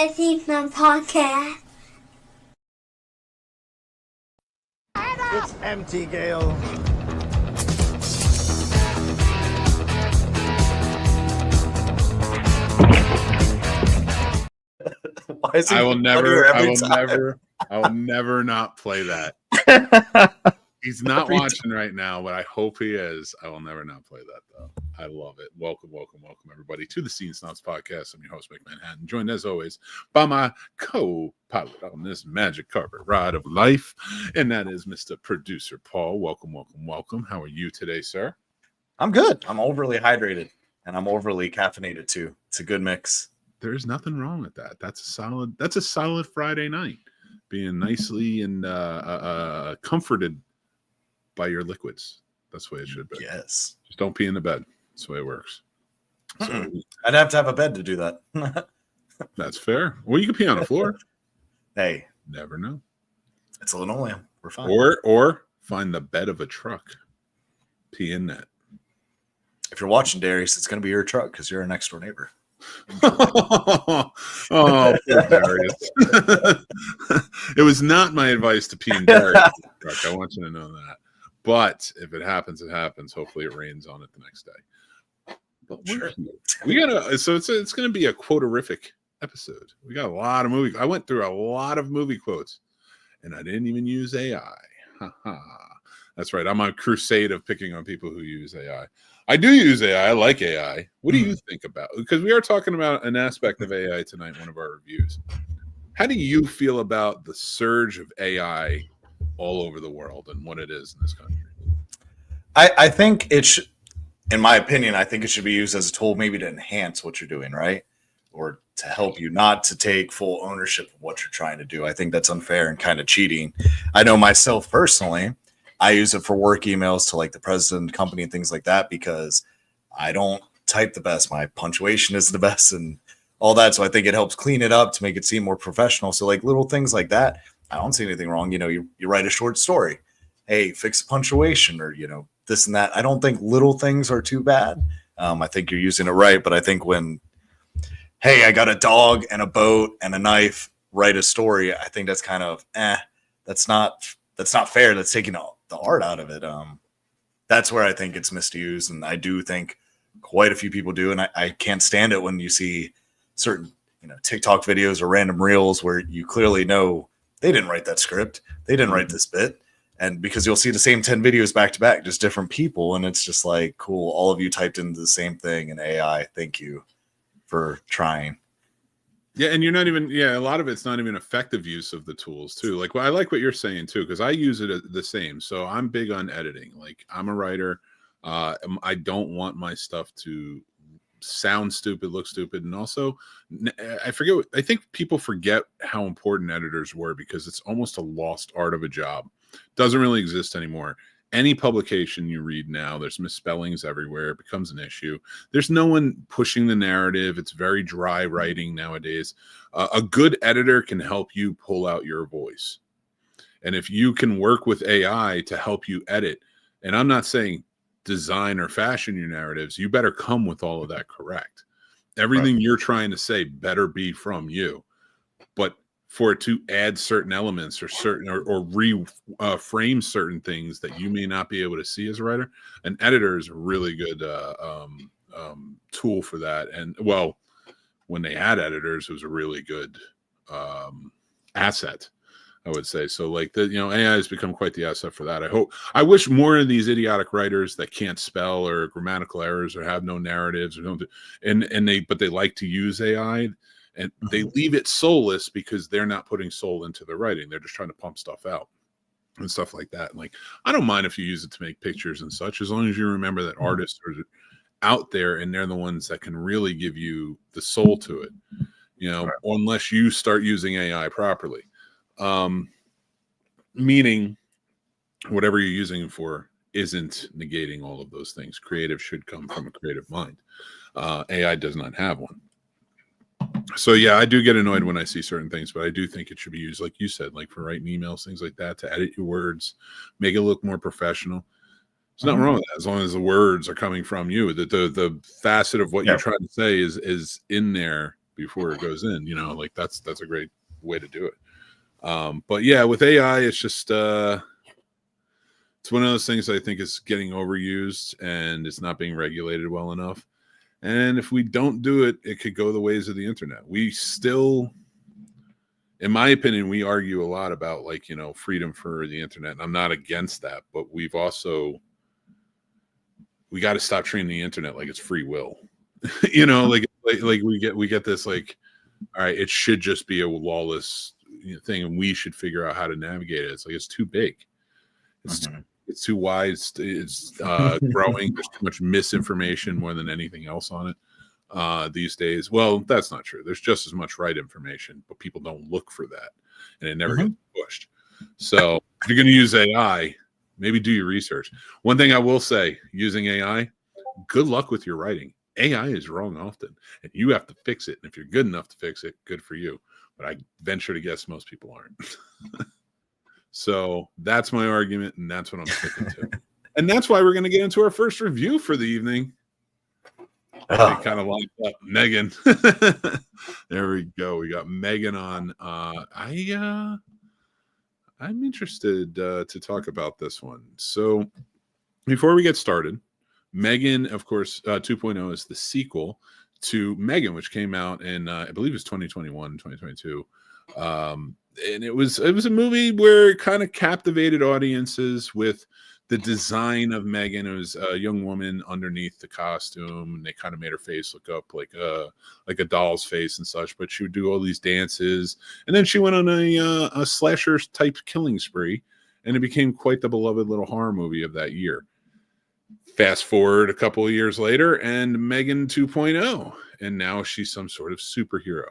the Snobs podcast. It's empty, Gail. Why is he I will never not play that. He's not watching right now, but I hope he is. I will never not play that, though. I love it. Welcome, everybody, to the Snobs podcast. I'm your host, Mick Manhattan, joined as always by my co-pilot on this magic carpet ride of life, and that is Mr. Producer Paul. Welcome. How are you today, sir? I'm good. I'm overly hydrated, and I'm overly caffeinated too. It's a good mix. There's nothing wrong with that. That's a solid Friday night, being nicely and comforted by your liquids. That's the way it should be. Yes. Just don't pee in the bed. That's the way it works. So, I'd have to have a bed to do that. that's fair. Well, you can pee on the floor. Hey, Never know. it's linoleum. We're fine. Or find the bed of a truck. Pee in that. If you're watching, Darius, it's going to be your truck because you're a next door neighbor. Oh, poor Darius. It was not my advice to pee in Darius' truck. I want you to know that. But if it happens, it happens. Hopefully, it rains on it the next day. But Sure. we gotta. So it's going to be a quoterific episode. We got a lot of movie. I went through a lot of movie quotes, and I didn't even use AI. That's right. I'm on a crusade of picking on people who use AI. I do use AI. I like AI. What do you think about? Because we are talking about an aspect of AI tonight in one of our reviews. How do you feel about the surge of AI all over the world and what it is in this country? I think it should, in my opinion, I think it should be used as a tool maybe to enhance what you're doing, right? Or to help you, not to take full ownership of what you're trying to do. I think that's unfair and kind of cheating. I know myself personally, I use it for work emails to like the president, company, and things like that because I don't type the best. My punctuation is the best and all that. So I think it helps clean it up to make it seem more professional. So like little things like that, I don't see anything wrong. You know, you write a short story. Hey, fix the punctuation or, this and that. I don't think little things are too bad. I think you're using it right. But I think when, hey, I got a dog and a boat and a knife, write a story. I think that's kind of, that's not fair. That's taking the art out of it. That's where I think it's misused. And I do think quite a few people do. And I can't stand it when you see certain, TikTok videos or random reels where you clearly know they didn't write that script. They didn't write this bit. And because you'll see the same 10 videos back to back, just different people. And it's just like, cool. All of you typed into the same thing in AI. Thank you for trying. Yeah, and you're not even, a lot of it's not even effective use of the tools too. Like, I like what you're saying too, because I use it the same. So I'm big on editing. Like, I'm a writer. I don't want my stuff to sound stupid, look stupid. And also, I think people forget how important editors were because it's almost a lost art of a job. Doesn't really exist anymore. Any publication you read now, there's misspellings everywhere. It becomes an issue. There's no one pushing the narrative. It's very dry writing nowadays. A good editor can help you pull out your voice. And if you can work with AI to help you edit, and I'm not saying design or fashion your narratives, you better come with all of that correct. Everything you're trying to say better be from you. But for it to add certain elements or reframe certain things that you may not be able to see as a writer, an editor is a really good tool for that. And well, when they had editors, it was a really good asset, I would say. So like AI has become quite the asset for that. I wish more of these idiotic writers that can't spell or grammatical errors or have no narratives or don't but they like to use AI. And they leave it soulless because they're not putting soul into their writing. They're just trying to pump stuff out and stuff like that. And like, I don't mind if you use it to make pictures and such, as long as you remember that artists are out there and they're the ones that can really give you the soul to it, unless you start using AI properly. Meaning whatever you're using it for isn't negating all of those things. Creative should come from a creative mind. AI does not have one. So yeah, I do get annoyed when I see certain things, but I do think it should be used, like you said, like for writing emails, things like that, to edit your words, make it look more professional. There's nothing wrong with that as long as the words are coming from you. The facet of what you're trying to say is in there before it goes in. You know, like that's a great way to do it. But yeah, with AI, it's just it's one of those things I think is getting overused and it's not being regulated well enough. And if we don't do it, it could go the ways of the internet. We still, in my opinion, we argue a lot about, like, you know, freedom for the internet. And I'm not against that, but we got to stop treating the internet like it's free will. You know, like we get this, like, all right, it should just be a lawless thing, and we should figure out how to navigate it. It's like, it's too big. It's too wide. It's growing. There's too much misinformation more than anything else on it these days. Well, that's not true. There's just as much right information, but people don't look for that, and it never gets pushed. So if you're going to use AI, maybe do your research. One thing I will say, using AI, good luck with your writing. AI is wrong often, and you have to fix it. And if you're good enough to fix it, good for you. But I venture to guess most people aren't. So that's my argument, and that's what I'm sticking to. And that's why we're going to get into our first review for the evening. I kind of lined up Megan. There we go. We got Megan on. I'm interested to talk about this one. So before we get started, Megan, of course, 2.0 is the sequel to Megan, which came out in, I believe it's 2021, 2022. And it was a movie where it kind of captivated audiences with the design of Megan. It was a young woman underneath the costume, and they kind of made her face look up like a doll's face and such. But she would do all these dances, and then she went on a slasher type killing spree, and it became quite the beloved little horror movie of that year. Fast forward a couple of years later, and Megan 2.0, and now she's some sort of superhero.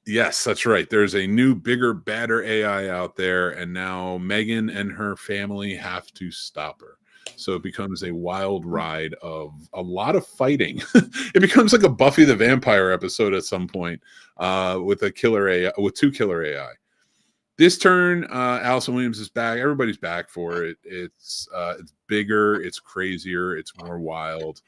Yes, that's right. There's a new, bigger, badder AI out there, and now Megan and her family have to stop her. So it becomes a wild ride of a lot of fighting. It becomes like a Buffy the Vampire episode at some point with a killer AI, with two killer AI. This turn, Allison Williams is back. Everybody's back for it. It's bigger, it's crazier, it's more wild,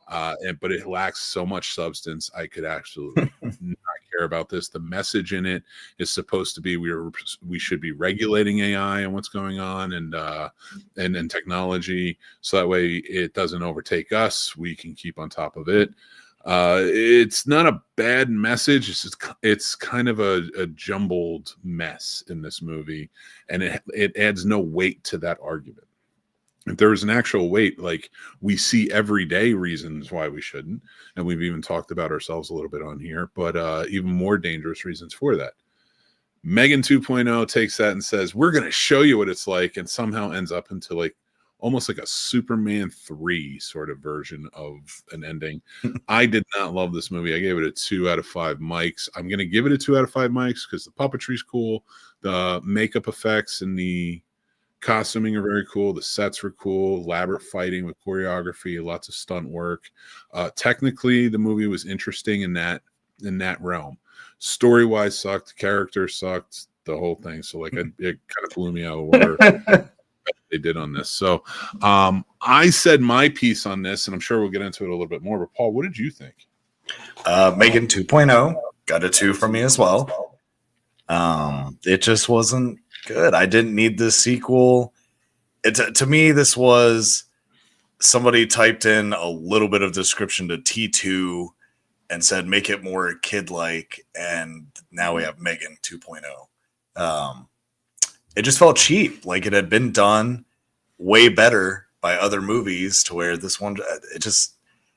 but it lacks so much substance. I could absolutely not care about this. The message in it is supposed to be we should be regulating AI and what's going on and technology, so that way it doesn't overtake us. We can keep on top of it. It's not a bad message. It's kind of a jumbled mess in this movie, and it adds no weight to that argument. If there was an actual weight, like, we see everyday reasons why we shouldn't, and we've even talked about ourselves a little bit on here, but even more dangerous reasons for that. Megan 2.0 takes that and says, we're going to show you what it's like, and somehow ends up into like almost like a Superman 3 sort of version of an ending. I did not love this movie. I gave it a 2 out of 5 mics. I'm going to give it a 2 out of 5 mics because the puppetry's cool. The makeup effects and the costuming are very cool. The sets were cool. Elaborate fighting with choreography, lots of stunt work. Technically, the movie was interesting in that realm. Story-wise sucked. Characters sucked. The whole thing. So like it kind of blew me out of the water. They did on this. So I said my piece on this, and I'm sure we'll get into it a little bit more. But Paul, what did you think? Megan 2.0 got a 2 from me as well. It just wasn't good. I didn't need this sequel. To me, this was somebody typed in a little bit of description to T2 and said, make it more kid-like, and now we have Megan 2.0. It just felt cheap. Like it had been done way better by other movies to where this one, it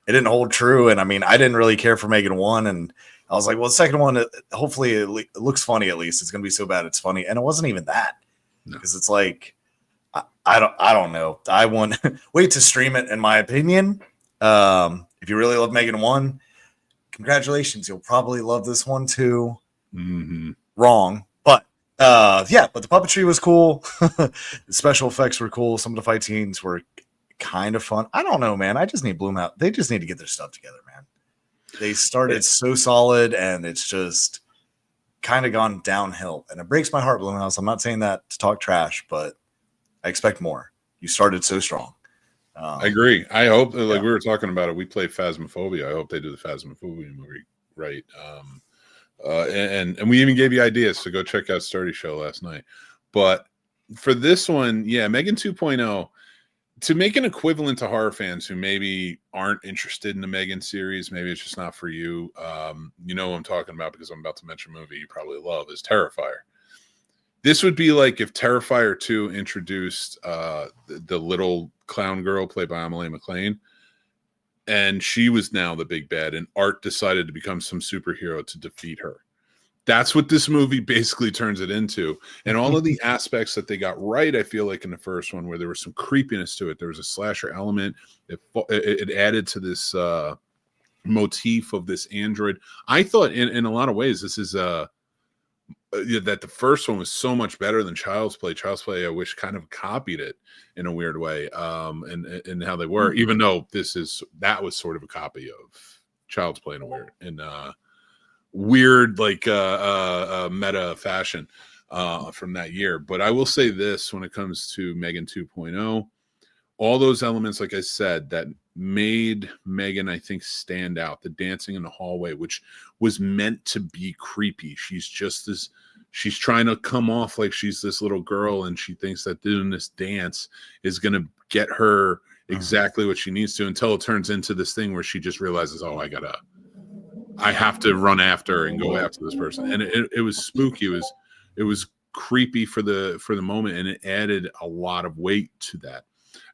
didn't hold true. And I mean, I didn't really care for Megan 1, and I was like, well, the second one, hopefully it looks funny. At least it's going to be so bad it's funny. And it wasn't even that, because it's like, I don't know. I want wait to stream it. In my opinion, if you really love Megan 1, congratulations. You'll probably love this one too. Mm-hmm. Wrong. But but the puppetry was cool. The special effects were cool. Some of the fight scenes were kind of fun. I don't know, man. I just need Blumhouse. They just need to get their stuff together, man. They started so solid, and it's just kind of gone downhill. And it breaks my heart, Blumhouse. I'm not saying that to talk trash, but I expect more. You started so strong. I agree. I hope, like we were talking about it, we played Phasmophobia. I hope they do the Phasmophobia movie right? And we even gave you ideas, so go check out Sturdy Show last night. But for this one, yeah, Megan 2.0, to make an equivalent to horror fans who maybe aren't interested in the Megan series, maybe it's just not for you. You know what I'm talking about because I'm about to mention a movie you probably love, is Terrifier. This would be like if Terrifier 2 introduced the little clown girl played by Amelie McLean, and she was now the big bad, and Art decided to become some superhero to defeat her. That's what this movie basically turns it into. And all of the aspects that they got right, I feel like in the first one, where there was some creepiness to it, there was a slasher element. It added to this motif of this android. I thought in a lot of ways, this is that the first one was so much better than Child's Play. Child's Play, I wish, kind of copied it in a weird way, and how they were. Even though that was sort of a copy of Child's Play in a weird like meta fashion from that year. But I will say this: when it comes to Megan 2.0, all those elements, like I said, that made Megan, I think, stand out. The dancing in the hallway, which was meant to be creepy. She's trying to come off like she's this little girl, and she thinks that doing this dance is going to get her exactly what she needs to, until it turns into this thing where she just realizes, oh, I have to run after and go after this person. And it was spooky. It was creepy for the moment, and it added a lot of weight to that.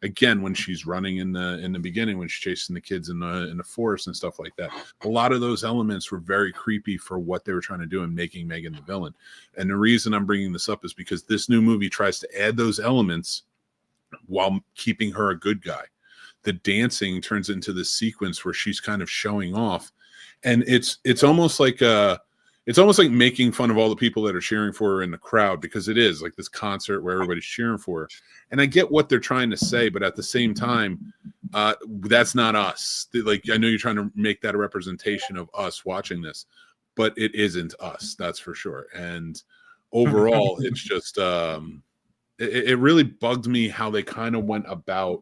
Again, when she's running in the beginning, when she's chasing the kids in the forest and stuff like that, a lot of those elements were very creepy for what they were trying to do in making Megan the villain. And the reason I'm bringing this up is because this new movie tries to add those elements while keeping her a good guy. The dancing turns into this sequence where she's kind of showing off, and it's almost like making fun of all the people that are cheering for her in the crowd, because it is like this concert where everybody's cheering for her. And I get what they're trying to say, but at the same time, that's not us. Like, I know you're trying to make that a representation of us watching this, but it isn't us, that's for sure. And overall, it's just it really bugged me how they kind of went about.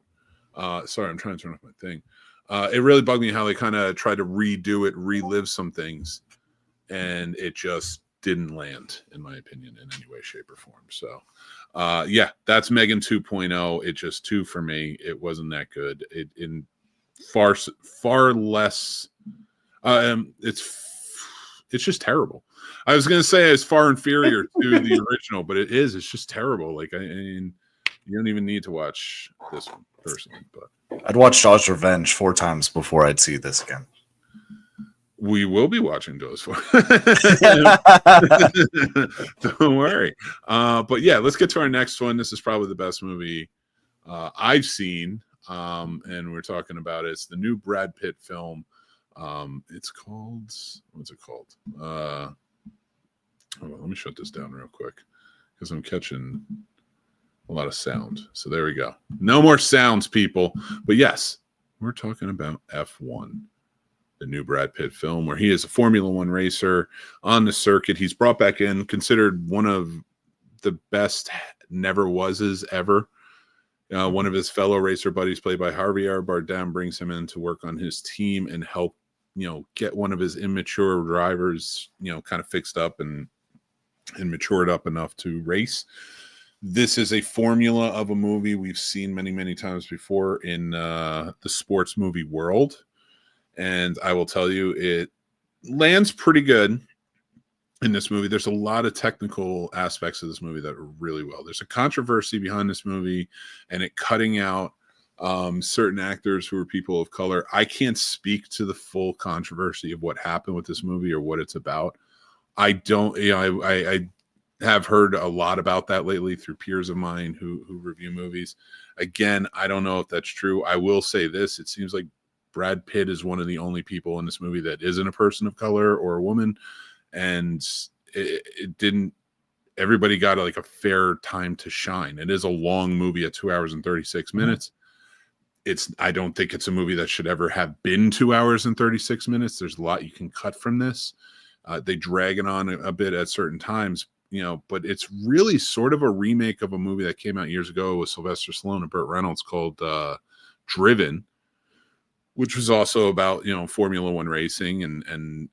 Sorry, I'm trying to turn off my thing. It really bugged me how they kind of tried to redo it, relive some things, and it just didn't land, in my opinion, in any way, shape, or form. So, yeah, that's Megan 2.0. It just 2 for me. It wasn't that good. It in far less. It's just terrible. I was gonna say it's far inferior to the original, but it is. It's just terrible. Like, I mean, you don't even need to watch this one personally, but I'd watch Jaws Revenge 4 times before I'd see this again. we will be watching those 4. Don't worry. But yeah, let's get to our next one. This is probably the best movie I've seen, and we're talking about it. It's the new Brad Pitt film. It's called, what's it called? Hold on, let me shut this down real quick because I'm catching a lot of sound. So there we go. No more sounds, people. But yes, we're talking about F1, the new Brad Pitt film, where he is a Formula One racer on the circuit. He's brought back in, considered one of the best never wases ever. One of his fellow racer buddies, played by Javier Bardem, brings him in to work on his team and help, get one of his immature drivers, kind of fixed up and matured up enough to race. This is a formula of a movie we've seen many, many times before in the sports movie world. And I will tell you, it lands pretty good in this movie. There's a lot of technical aspects of this movie that are really well. There's a controversy behind this movie and it cutting out certain actors who are people of color. I can't speak to the full controversy of what happened with this movie or what it's about. I don't, I have heard a lot about that lately through peers of mine who review movies. Again, I don't know if that's true. I will say this: it seems like Brad Pitt is one of the only people in this movie that isn't a person of color or a woman, and it didn't. Everybody got like a fair time to shine. It is a long movie at 2 hours and 36 minutes. I don't think it's a movie that should ever have been 2 hours and 36 minutes. There's a lot you can cut from this. They drag it on a bit at certain times, but it's really sort of a remake of a movie that came out years ago with Sylvester Stallone and Burt Reynolds called Driven, which was also about, you know, Formula One racing and an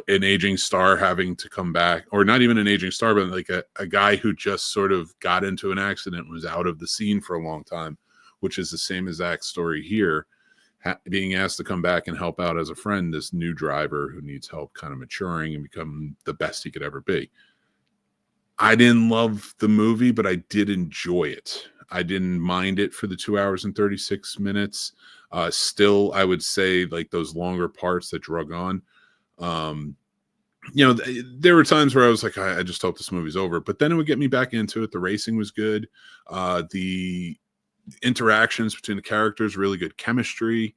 aging star having to come back, or not even an aging star, but like a guy who just sort of got into an accident and was out of the scene for a long time, which is the same exact story here, being asked to come back and help out as a friend, this new driver who needs help kind of maturing and become the best he could ever be. I didn't love the movie, but I did enjoy it. I didn't mind it for the 2 hours and 36 minutes. Still, I would say like those longer parts that drug on. You know, there were times where I was like, I just hope this movie's over. But then it would get me back into it. The racing was good. The interactions between the characters, really good chemistry.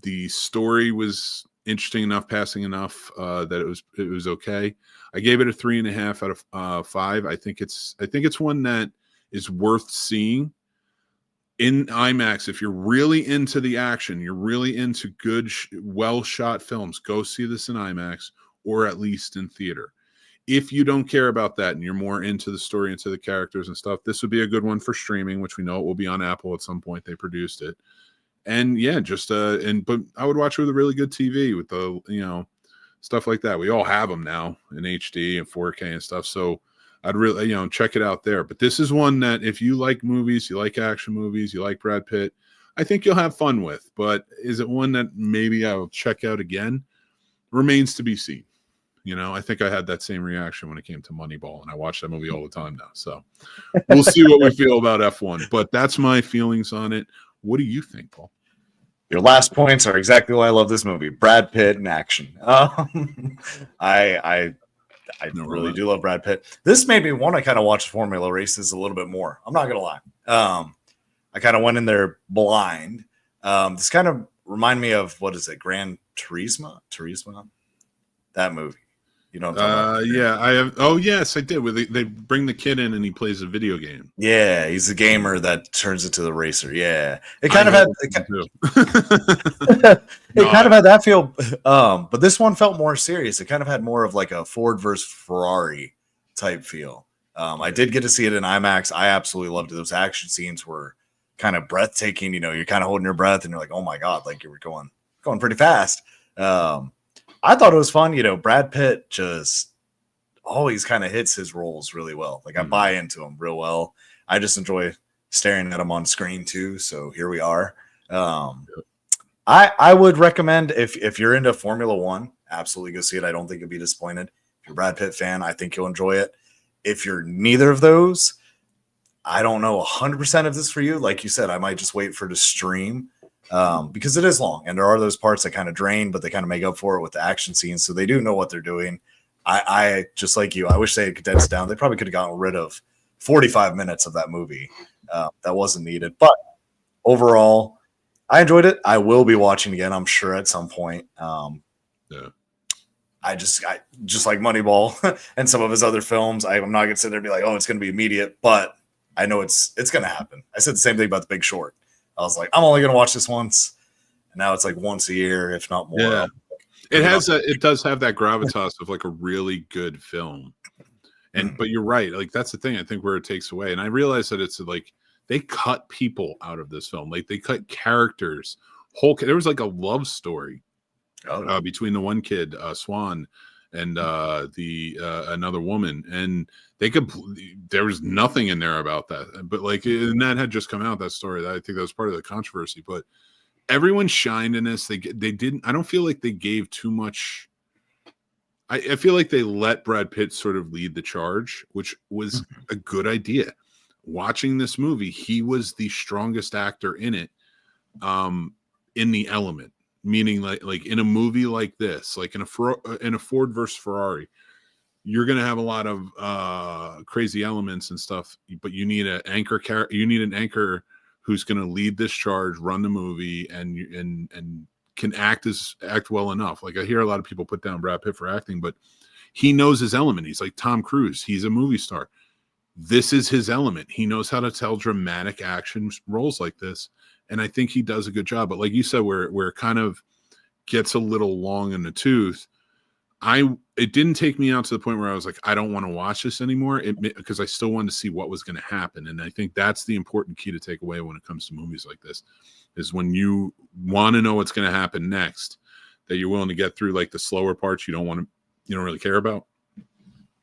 The story was interesting enough, passing enough that it was okay. I gave it a 3.5 out of 5. I think it's one that is worth seeing in IMAX. If you're really into the action, you're really into good, well shot films, go see this in IMAX or at least in theater. If you don't care about that and you're more into the story, into the characters and stuff, this would be a good one for streaming, which we know it will be on Apple at some point. They produced it. And yeah, but I would watch it with a really good TV with the, you know, stuff like that. We all have them now in HD and 4K and stuff. So I'd really, you know, check it out there. But this is one that if you like movies, you like action movies, you like Brad Pitt, I think you'll have fun with. But is it one that maybe I'll check out again? Remains to be seen. You know, I think I had that same reaction when it came to Moneyball, and I watch that movie all the time now. So we'll see what we feel about F1. But that's my feelings on it. What do you think, Paul? Your last points are exactly why I love this movie. Brad Pitt in action. I really do love Brad Pitt. This made me want to kind of watch Formula races a little bit more. I'm not going to lie. I kind of went in there blind. This kind of remind me of, what is it? Gran Turismo? That movie. You know what I'm talking about? Yeah, I have. Oh, yes, I did. Where they bring the kid in and he plays a video game. Yeah, he's the gamer that turns into the racer. Yeah, it kind of had. Kind of had that feel. But this one felt more serious. It kind of had more of like a Ford versus Ferrari type feel. I did get to see it in IMAX. I absolutely loved it. Those action scenes were kind of breathtaking. You know, you're kind of holding your breath and you're like, oh my God, like you were going pretty fast. I thought it was fun. You know, Brad Pitt just always kind of hits his roles really well. Like I buy into him real well. I just enjoy staring at him on screen too. So here we are. I would recommend if you're into Formula One, absolutely go see it. I don't think you'll be disappointed. If you're a Brad Pitt fan, I think you'll enjoy it. If you're neither of those, I don't know 100% of this for you. Like you said, I might just wait for it to stream. Because it is long and there are those parts that kind of drain, but they kind of make up for it with the action scenes. So they do know what they're doing. I just like you, I wish they had condensed down. They probably could have gotten rid of 45 minutes of that movie. That wasn't needed, but overall I enjoyed it. I will be watching again, I'm sure at some point. Yeah. I just like Moneyball and some of his other films. I'm not going to sit there and be like, oh, it's going to be immediate, but I know it's going to happen. I said the same thing about The Big Short. I was like, I'm only going to watch this once. And now it's like once a year, if not more. Yeah. It does have that gravitas of like a really good film. But you're right. Like that's the thing I think where it takes away. And I realize that it's like they cut people out of this film. Like they cut characters. There was like a love story between the one kid, Swan, and another woman, and there was nothing in there about that, but like, and that had just come out, that story. I think that was part of the controversy, but everyone shined in this. They didn't, I don't feel like they gave too much. I feel like they let Brad Pitt sort of lead the charge, which was a good idea. Watching this movie, he was the strongest actor in it, in the element. Meaning like in a movie like this, like in a Ford versus Ferrari, you're going to have a lot of crazy elements and stuff, but you need an anchor who's going to lead this charge, run the movie, and can act well enough. Like I hear a lot of people put down Brad Pitt for acting, but he knows his element. He's like Tom Cruise. He's a movie star. This is his element. He knows how to tell dramatic action roles like this. And I think he does a good job. But like you said, where it kind of gets a little long in the tooth, it didn't take me out to the point where I was like, I don't want to watch this anymore, because I still wanted to see what was going to happen. And I think that's the important key to take away when it comes to movies like this, is when you want to know what's going to happen next, that you're willing to get through like the slower parts you don't really care about.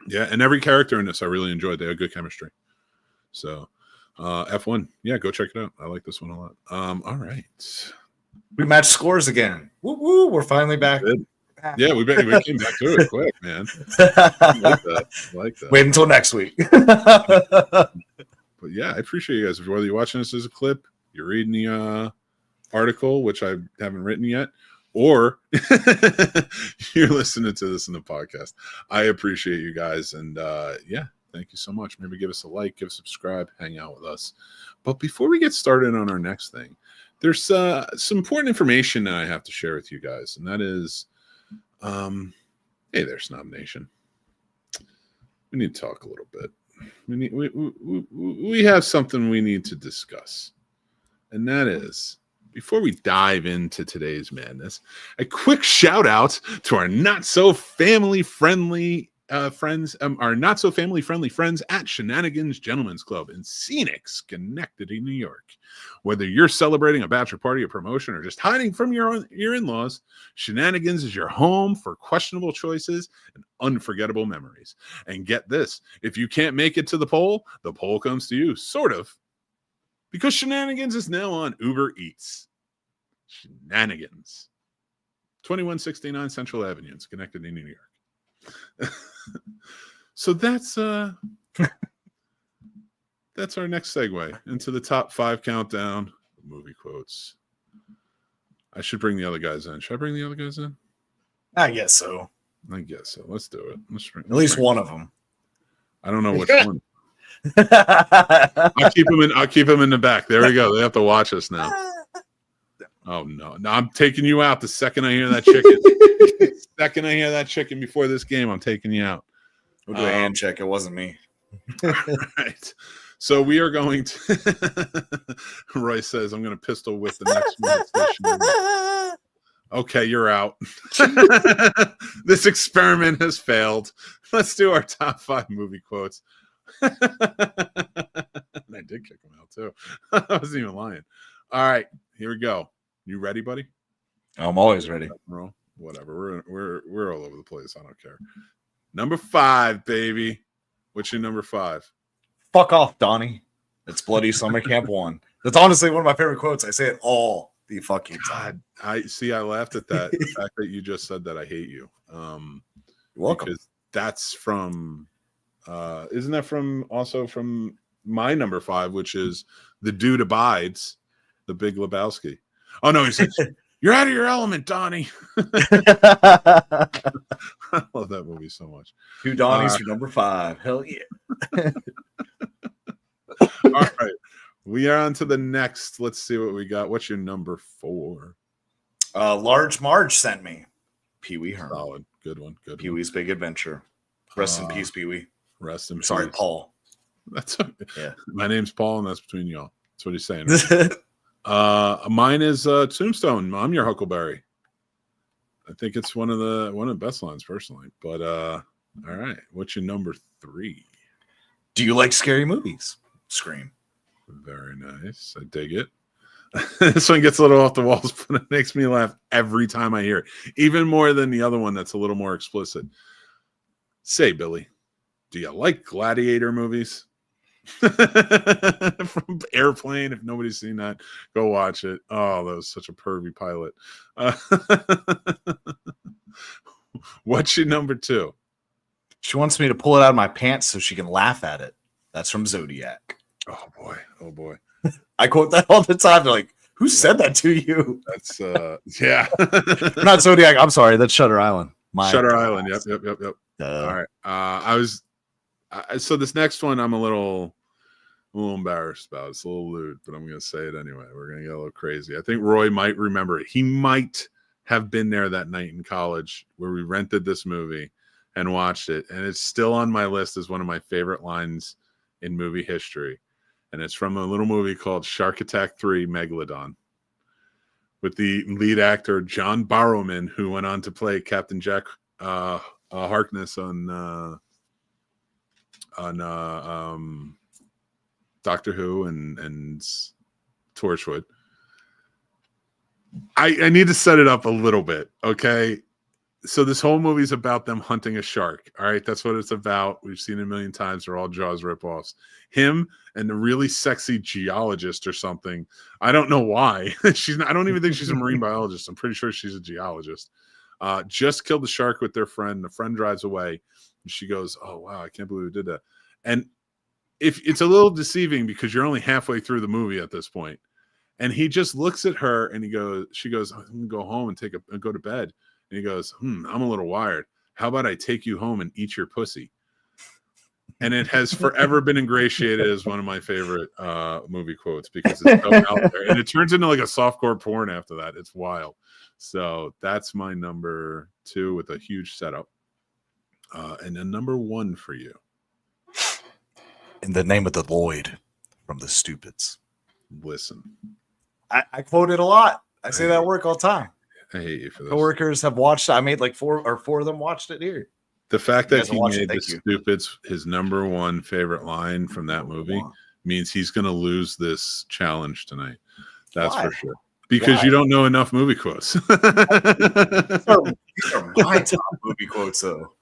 Yeah, and every character in this I really enjoyed. They had good chemistry. So F1, yeah, go check it out. I like this one a lot. All right. We matched scores again. Woo woo, we're finally back. Good. Yeah, we came back to it quick, man. I like that. Wait until next week. But yeah, I appreciate you guys. Whether you're watching this as a clip, you're reading the article, which I haven't written yet, or you're listening to this in the podcast. I appreciate you guys. And yeah, thank you so much. Maybe give us a like, give a subscribe, hang out with us. But before we get started on our next thing, there's some important information that I have to share with you guys. And that is, hey there, Snob Nation. We need to talk a little bit. We have something we need to discuss. And that is, before we dive into today's madness, a quick shout out to our not so family friendly friends at Shenanigans Gentlemen's Club in scenic Schenectady, New York. Whether you're celebrating a bachelor party, a promotion, or just hiding from your in-laws, Shenanigans is your home for questionable choices and unforgettable memories. And get this, if you can't make it to the poll comes to you, sort of. Because Shenanigans is now on Uber Eats. Shenanigans. 2169 Central Avenue in Schenectady, New York. So that's our next segue into the top 5 countdown of movie quotes. I should bring the other guys in. Should I bring the other guys in? I guess so. Let's do it. At least one of them. I don't know which one. I'll keep him in the back. There we go. They have to watch us now. Oh no. I'm taking you out the second I hear that chicken. Second I hear that chicken before this game, I'm taking you out. We'll do a hand check. It wasn't me. Right. So we are going to Roy says, I'm going to pistol whip the next one. Okay, you're out. This experiment has failed. Let's do our top 5 movie quotes. And I did kick him out too. I wasn't even lying. All right, here we go. You ready, buddy? I'm always ready. Whatever. We're all over the place. I don't care. Number 5, baby. What's your number 5? Fuck off, Donnie. It's Bloody Summer Camp 1. That's honestly one of my favorite quotes. I say it all the fucking time. I laughed at that. The fact that you just said that I hate you. You're welcome. Because that's from isn't that from my number 5, which is The Dude Abides, The Big Lebowski. Oh no, he says, you're out of your element, Donnie. I love that movie so much. 2 Donnies for number 5. Hell yeah. All right. We are on to the next. Let's see what we got. What's your number 4? Large Marge sent me. Pee Wee Herman. Solid. Good one. Good Pee Wee's Big Adventure. Rest in peace, Pee Wee. Rest in peace. Sorry, Paul. That's okay. Yeah. My name's Paul, and that's between y'all. That's what he's saying. Right? Mine is Tombstone. I'm your Huckleberry. I think it's one of the best lines, personally. But all right. What's your number 3? Do you like scary movies? Scream. Very nice. I dig it. This one gets a little off the walls, but it makes me laugh every time I hear it. Even more than the other one that's a little more explicit. Say, Billy, do you like gladiator movies? From Airplane. If nobody's seen that, go watch it. Oh, that was such a pervy pilot. What's your number 2? She wants me to pull it out of my pants so she can laugh at it. That's from Zodiac. Oh boy. I quote that all the time. They're like, who said that to you? That's yeah. Not Zodiac. I'm sorry. That's Shutter Island. Shutter Island. Yep. All right. So this next one I'm a little embarrassed about. It's a little lewd, but I'm going to say it anyway. We're going to get a little crazy. I think Roy might remember it. He might have been there that night in college where we rented this movie and watched it, and it's still on my list as one of my favorite lines in movie history. And it's from a little movie called Shark Attack 3 Megalodon, with the lead actor John Barrowman, who went on to play Captain Jack Harkness on Doctor Who and Torchwood. I need to set it up a little bit, okay? So this whole movie is about them hunting a shark. All right, that's what it's about. We've seen it a million times. They're all Jaws ripoffs. Him and the really sexy geologist or something. I don't know why. I don't even think she's a marine biologist. I'm pretty sure she's a geologist. Just killed the shark with their friend. The friend drives away, and she goes, "Oh wow, I can't believe we did that." And if it's a little deceiving because you're only halfway through the movie at this point, and he just looks at her and she goes, "I'm gonna go home and go to bed." And he goes, I'm a little wired. How about I take you home and eat your pussy? And it has forever been ingratiated as one of my favorite movie quotes because it's so out there. And it turns into like a softcore porn after that. It's wild. So that's my number 2 with a huge setup. And then number 1 for you. In the Name of the Void from the Stupids. Listen. I quote it a lot. I say that at work all the time. I hate you for this. Coworkers have watched it. I made like 4 of them watched it here. The fact that he made the Stupids his number 1 favorite line from that movie means he's going to lose this challenge tonight. That's for sure. Because you don't know enough movie quotes. These are my top movie quotes, though.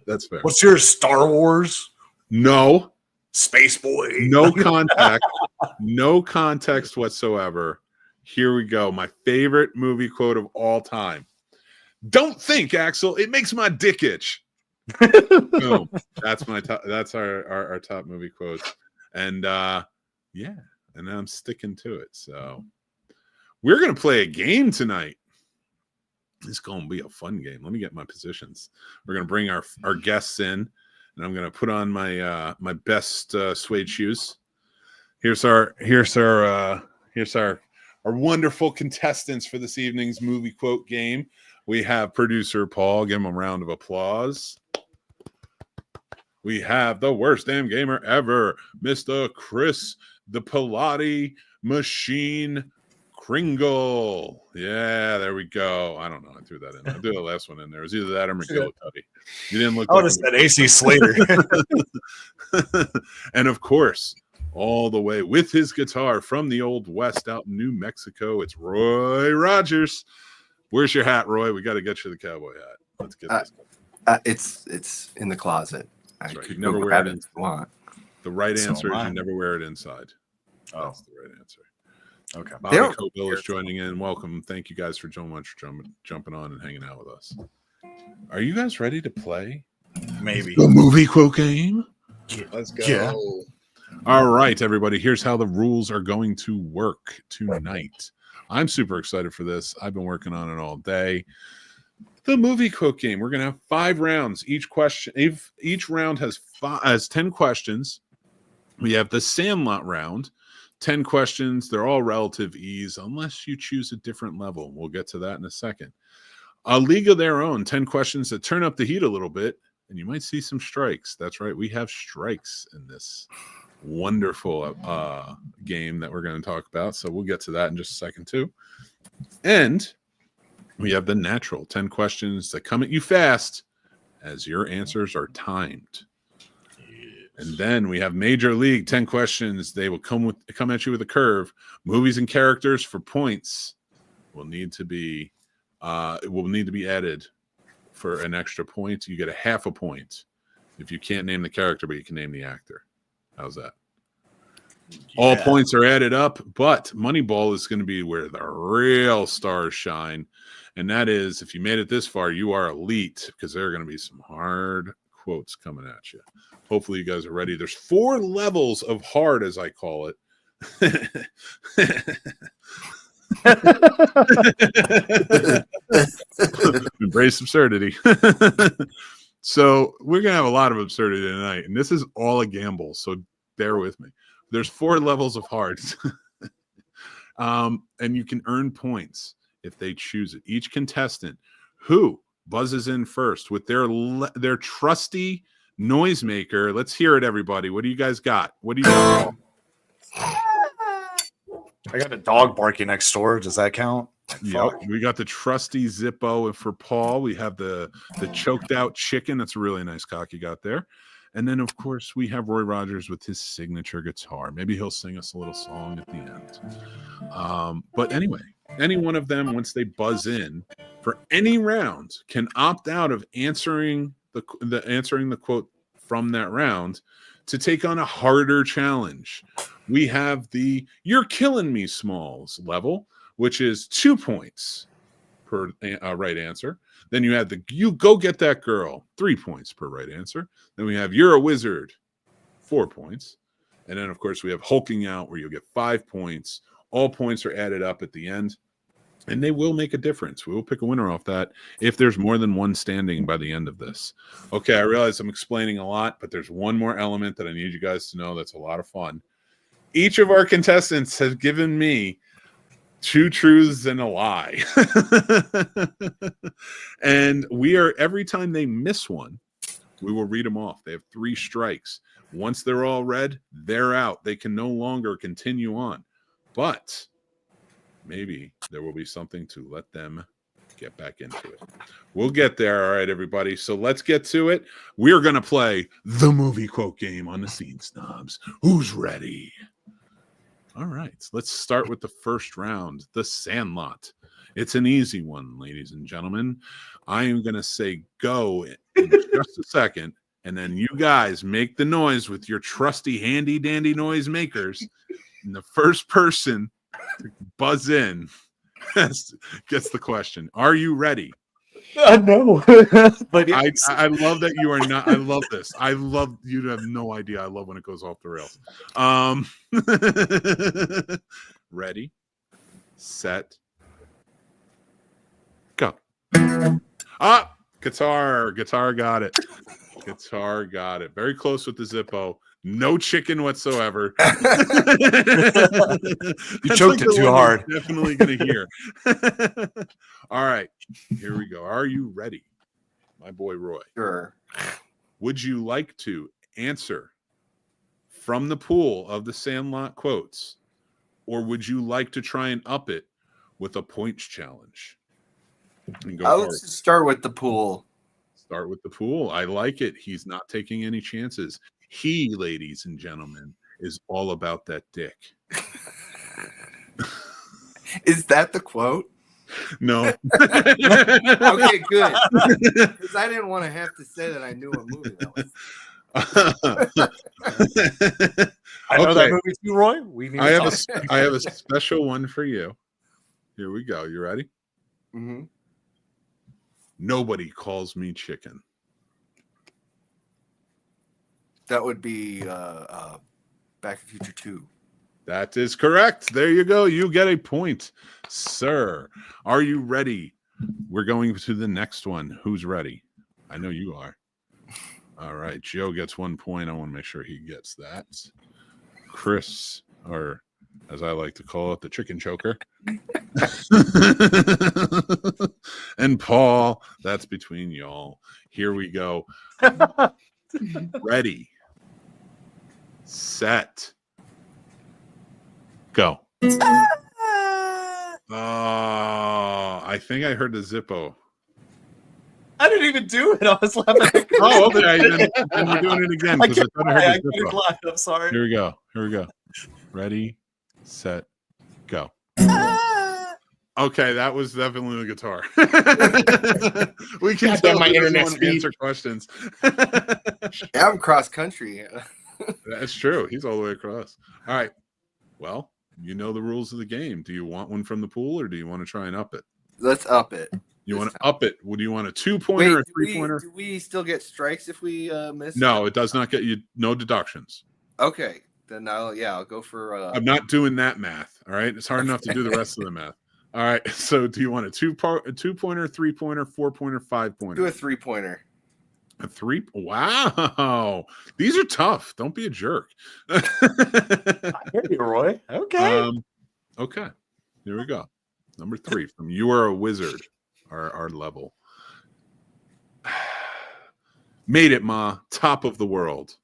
That's fair. What's your Star Wars? No. Space Boy. No context. No context whatsoever. Here we go. My favorite movie quote of all time. Don't think, Axel. It makes my dick itch. Boom. That's my top. That's our top movie quotes. And yeah, and I'm sticking to it. So we're gonna play a game tonight. It's gonna be a fun game. Let me get my positions. We're gonna bring our guests in, and I'm gonna put on my my best suede shoes. Here's our wonderful contestants for this evening's movie quote game. We have producer Paul. Give him a round of applause. We have the worst damn gamer ever, Mr. Chris, the Pilate Machine Kringle. Yeah, there we go. I don't know. I threw that in. I threw the last one in there. It was either that or McGillicuddy. You didn't look. I would have said AC Slater. And of course, all the way with his guitar from the Old West out in New Mexico, it's Roy Rogers. Where's your hat, Roy? We got to get you the cowboy hat. Let's get this. It's in the closet. That's right. You never wear it. The right So answer is am I. you never wear it inside. Oh, That's the right answer. okay. Bobby Cobell is joining in. Welcome. Thank you guys for so much for jumping on and hanging out with us. Are you guys ready to play Maybe. the movie quote game? Let's go. Yeah. All right, everybody. Here's how the rules are going to work tonight. I'm super excited for this. I've been working on it all day. The movie quote game. We're going to have 5 rounds. Each round has 10 questions. We have the Sandlot round. 10 questions. They're all relative ease unless you choose a different level. We'll get to that in a second. A League of Their Own. 10 questions that turn up the heat a little bit, and you might see some strikes. That's right. We have strikes in this wonderful game that we're going to talk about. So we'll get to that in just a second too. And we have the natural 10 questions that come at you fast as your answers are timed. And then we have Major League 10 questions. They will come at you with a curve. Movies and characters for points will need to be added for an extra point. You get a half a point if you can't name the character, but you can name the actor. How's that? Yeah. All points are added up, but Moneyball is going to be where the real stars shine. And that is, if you made it this far, you are elite, because there are going to be some hard quotes coming at you. Hopefully you guys are ready. There's 4 levels of hard, as I call it. Embrace absurdity. So we're going to have a lot of absurdity tonight, and this is all a gamble, so bear with me. There's 4 levels of hard. And you can earn points if they choose it. Each contestant who buzzes in first with their trusty noisemaker. Let's hear it, everybody. What do you guys got? What do you got? I got a dog barking next door. Does that count? Yep, we got the trusty Zippo, and for Paul, we have the choked out chicken. That's a really nice cock you got there. And then, of course, we have Roy Rogers with his signature guitar. Maybe he'll sing us a little song at the end. But anyway, any one of them, once they buzz in for any round, can opt out of answering the quote from that round to take on a harder challenge. We have the "You're Killing Me" Smalls level, which is 2 points per right answer. Then you have the "You Go Get That Girl," 3 points per right answer. Then we have "You're a Wizard," 4 points. And then, of course, we have "Hulking Out," where you'll get 5 points. All points are added up at the end, and they will make a difference. We will pick a winner off that if there's more than one standing by the end of this. Okay, I realize I'm explaining a lot, but there's one more element that I need you guys to know that's a lot of fun. Each of our contestants has given me 2 truths and a lie. And every time they miss one, we will read them off. They have 3 strikes. Once they're all read, they're out. They can no longer continue on. But maybe there will be something to let them get back into it. We'll get there. All right, everybody. So let's get to it. We're going to play the movie quote game on the Scene Snobs. Who's ready? All right, let's start with the first round, The Sandlot. It's an easy one, ladies and gentlemen. I am going to say go in just a second, and then you guys make the noise with your trusty handy-dandy noise makers. And the first person to buzz in gets the question. Are you ready? No. But I love that you are not. I love this. I love you have no idea. I love when it goes off the rails. Ready, set, go. Guitar got it. Guitar got it. Very close with the Zippo. No chicken whatsoever. You choked it too hard. Definitely gonna hear. All right, here we go. Are you ready, my boy Roy? Sure. Would you like to answer from the pool of the Sandlot quotes, or would you like to try and up it with a points challenge? Let's just start with the pool. Start with the pool. I like it. He's not taking any chances. He, ladies and gentlemen, is all about that dick. Is that the quote? No. Okay, good. Because I didn't want to have to say that I knew what movie that was. I know that movie too, Roy. I have a special one for you. Here we go. You ready? Mm-hmm. Nobody calls me chicken. That would be Back to the Future 2. That is correct. There you go. You get a point, sir. Are you ready? We're going to the next one. Who's ready? I know you are. All right. Joe gets 1 point. I want to make sure he gets that. Chris, or as I like to call it, the chicken choker. And Paul, that's between y'all. Here we go. Ready, set, go. Oh, I think I heard the Zippo. I didn't even do it. I was laughing. Oh, okay. Then we're doing it again. I I thought I heard the couldn't Zippo. lie. I'm sorry. Here we go. Ready, set, go. Okay, that was definitely the guitar. We can tell my my internet internet speed. answer questions. Yeah, I'm cross country. That's true. He's all the way across. All right. Well, you know the rules of the game. Do you want one from the pool, or do you want to try and up it? Let's up it. You want to up it? Would you want a 2-pointer or a 3-pointer? Do we still get strikes if we miss? No, it does not get you. No deductions. Okay, then I'll go for. I'm not doing that math. All right, it's hard enough to do the rest of the math. All right. So, do you want a 2-pointer, 3-pointer, 4-pointer, 5-pointer? Do a 3-pointer. A 3? Wow, these are tough. Don't be a jerk. I hear you, Roy. Okay. Okay. Here we go. Number 3 from "You Are a Wizard," our level. Made it, Ma. Top of the world.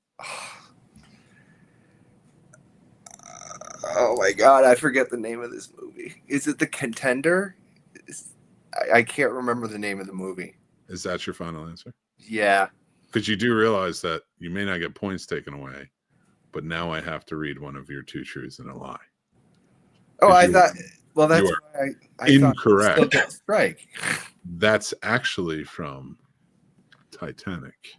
Oh my God, I forget the name of this movie. Is it The Contender? I can't remember the name of the movie. Is that your final answer? Yeah. Because you do realize that you may not get points taken away, but now I have to read one of your 2 truths and a lie. Oh, I you- thought. Well, that's you are why I incorrect. thought still get a strike. That's actually from Titanic.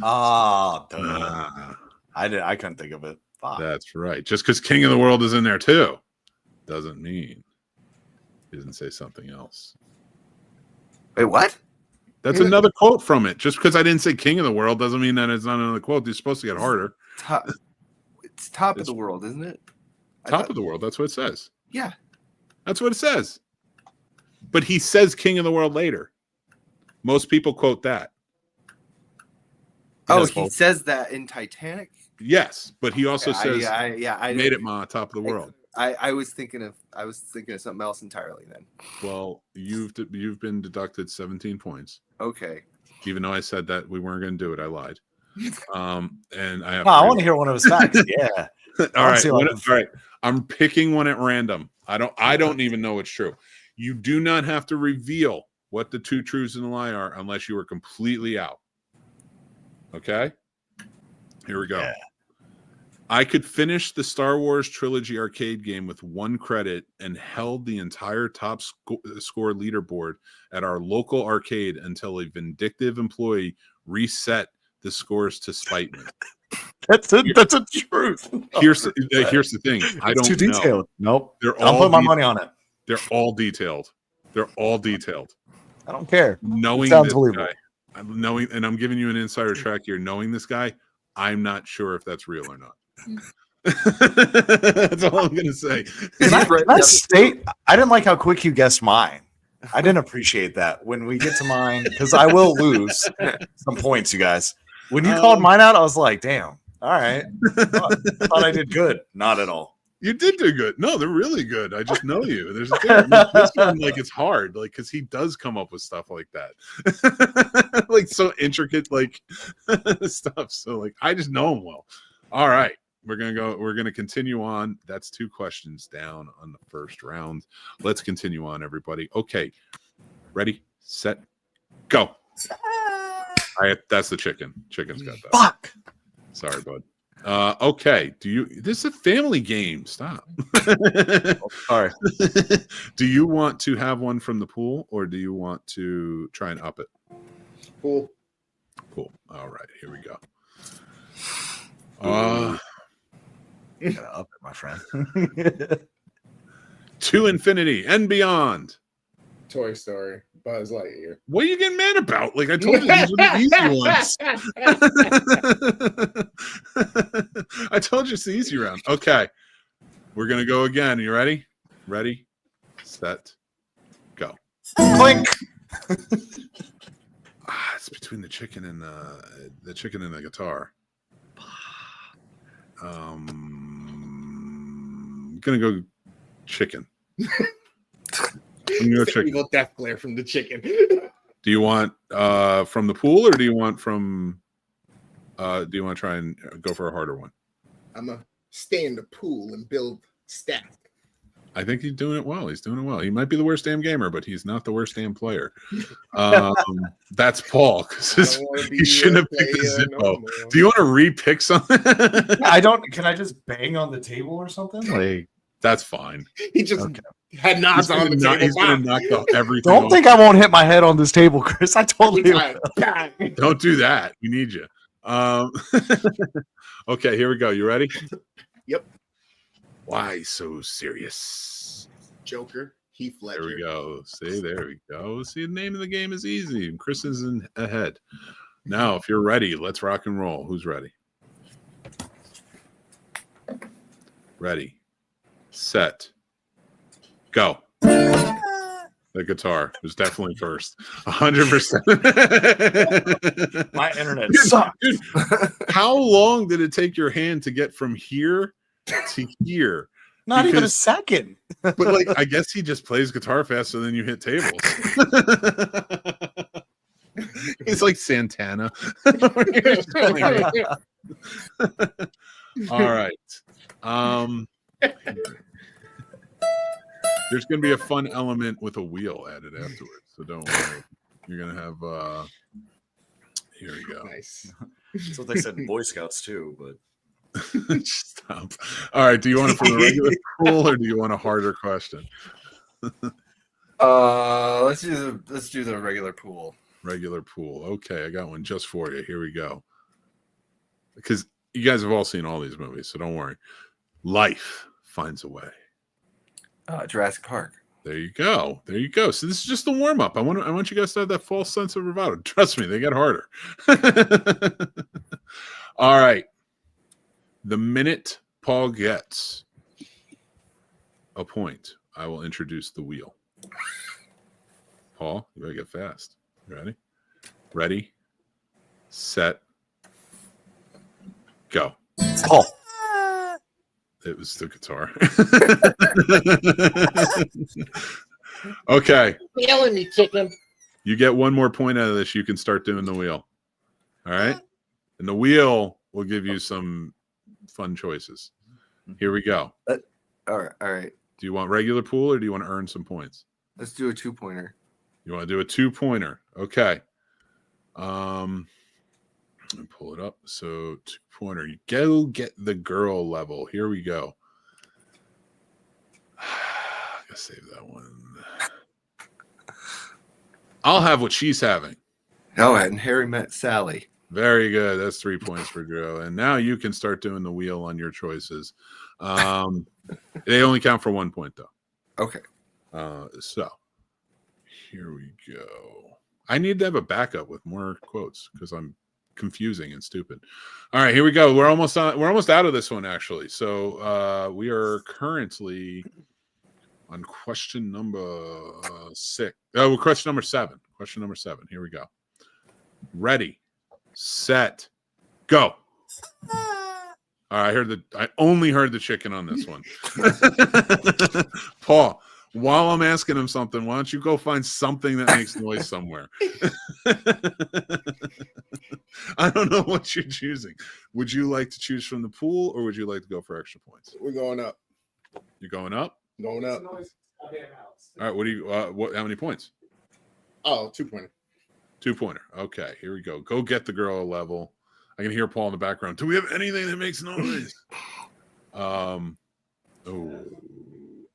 Ah, duh. Ah, I couldn't think of it. Fuck. that's right. Just because King of the World is in there too doesn't mean he didn't say something else. Wait, what? That's another quote from it. Just because I didn't say King of the World doesn't mean that it's not another quote. It's supposed to get harder. It's top of the world, isn't it? Top of the world. That's what it says. Yeah. That's what it says. But he says King of the World later. Most people quote that. Oh, he says that in Titanic? Yes, but he also says, I made it ma, top of the world. I was thinking of something else entirely then. Well, you've been deducted 17 points. Okay. Even though I said that we weren't going to do it, I lied. And I have. No, I want to hear one of his facts. Yeah. All right. All right. I'm picking one at random. I don't even know it's true. You do not have to reveal what the 2 truths and a lie are unless you are completely out. Okay? Here we go. Yeah. I could finish the Star Wars trilogy arcade game with 1 credit and held the entire top score leaderboard at our local arcade until a vindictive employee reset the scores to spite me. That's a truth. Here's the thing. I don't too detailed. Know. Nope. I'll put my money on it. They're all detailed. I don't care. Knowing this guy, and I'm giving you an insider track here. Knowing this guy, I'm not sure if that's real or not. That's all I'm gonna say. Let's state. I didn't like how quick you guessed mine. I didn't appreciate that. When we get to mine, because I will lose some points, you guys. When you called mine out, I was like, "Damn, all right." I thought I did good. Not at all. You did do good. No, they're really good. I just know you. There's this one, like it's hard, like because he does come up with stuff like that, like so intricate, like stuff. So like I just know him well. All right, we're gonna continue on. That's 2 questions down on the first round. Let's continue on, everybody. Okay, ready, set, go. That's the chicken. Chicken's got that. Fuck. Sorry, bud. Okay. This is a family game. Stop. Sorry. Do you want to have one from the pool or do you want to try and up it? Pool. All right, here we go. You gotta up it, my friend. To infinity and beyond. Toy Story. Buzz Lightyear. What are you getting mad about? Like I told you, these were the easy ones. I told you it's the easy round. Okay, we're gonna go again. You ready? Ready, set, go. Clink. It's between the chicken and the chicken and the guitar. Gonna go chicken. Evil death glare from the chicken. Do you want from the pool or do you want from do you want to try and go for a harder one? I'm gonna stay in the pool and build stack. I think he's doing it well. He might be the worst damn gamer, but he's not the worst damn player. That's Paul. He shouldn't have picked the Zippo. No, do you want to re-pick something? I don't. Can I just bang on the table or something? Like that's fine. He just had knobs on the table. He's gonna knock everything. Don't think I won't hit my head on this table, Chris. I totally will. Don't do that. We need you. Okay, here we go. You ready? Yep. Why so serious? Joker, Heath Ledger. There we go. See, there we go. See, the name of the game is easy, and Chris is ahead. Now, if you're ready, let's rock and roll. Who's ready? Ready, set, go. The guitar was definitely first. 100%. My internet sucks. Dude, how long did it take your hand to get from here to here? Not even a second. But like, I guess he just plays guitar faster than you hit tables. He's like Santana. All right. There's going to be a fun element with a wheel added afterwards, so don't worry. You're going to have. Here we go. Nice. That's what they said in Boy Scouts too. But Stop. All right. Do you want it from the regular pool or do you want a harder question? Let's do the regular pool. Regular pool. Okay, I got one just for you. Here we go. Because you guys have all seen all these movies, so don't worry. Life finds a way. Jurassic Park. There you go. There you go. So this is just the warm up. I want you guys to have that false sense of bravado. Trust me, they get harder. All right. The minute Paul gets a point, I will introduce the wheel. Paul, you better get fast. You ready? Ready, set, go. Paul. It was the guitar. Okay. Yelling me, chicken. You get one more point out of this. You can start doing the wheel. All right. And the wheel will give you some fun choices. Here we go. All right. Do you want regular pool or do you want to earn some points? Let's do a 2-pointer. You want to do a 2-pointer. Okay. Let me pull it up. So 2-pointer. You go get the girl level. Here we go. I gotta save that one. I'll have what she's having. Oh, and Harry met Sally. Very good. That's 3 points for Joe. And now you can start doing the wheel on your choices. They only count for 1 point, though. Okay. So here we go. I need to have a backup with more quotes because I'm confusing and stupid. All right, here we go. We're almost out of this one, actually. So we are currently on question number 6. Oh, question number 7. Question number 7. Here we go. Ready, set, go. All right, I only heard the chicken on this one. Paul, while I'm asking him something, why don't you go find something that makes noise somewhere? I don't know what you're choosing. Would you like to choose from the pool or would you like to go for extra points? We're going up. You're going up? Going up. All right, what do you how many points? Oh, 2-pointer. 2-pointer. Okay, here we go. Go get the girl level. I can hear Paul in the background. Do we have anything that makes noise? Oh.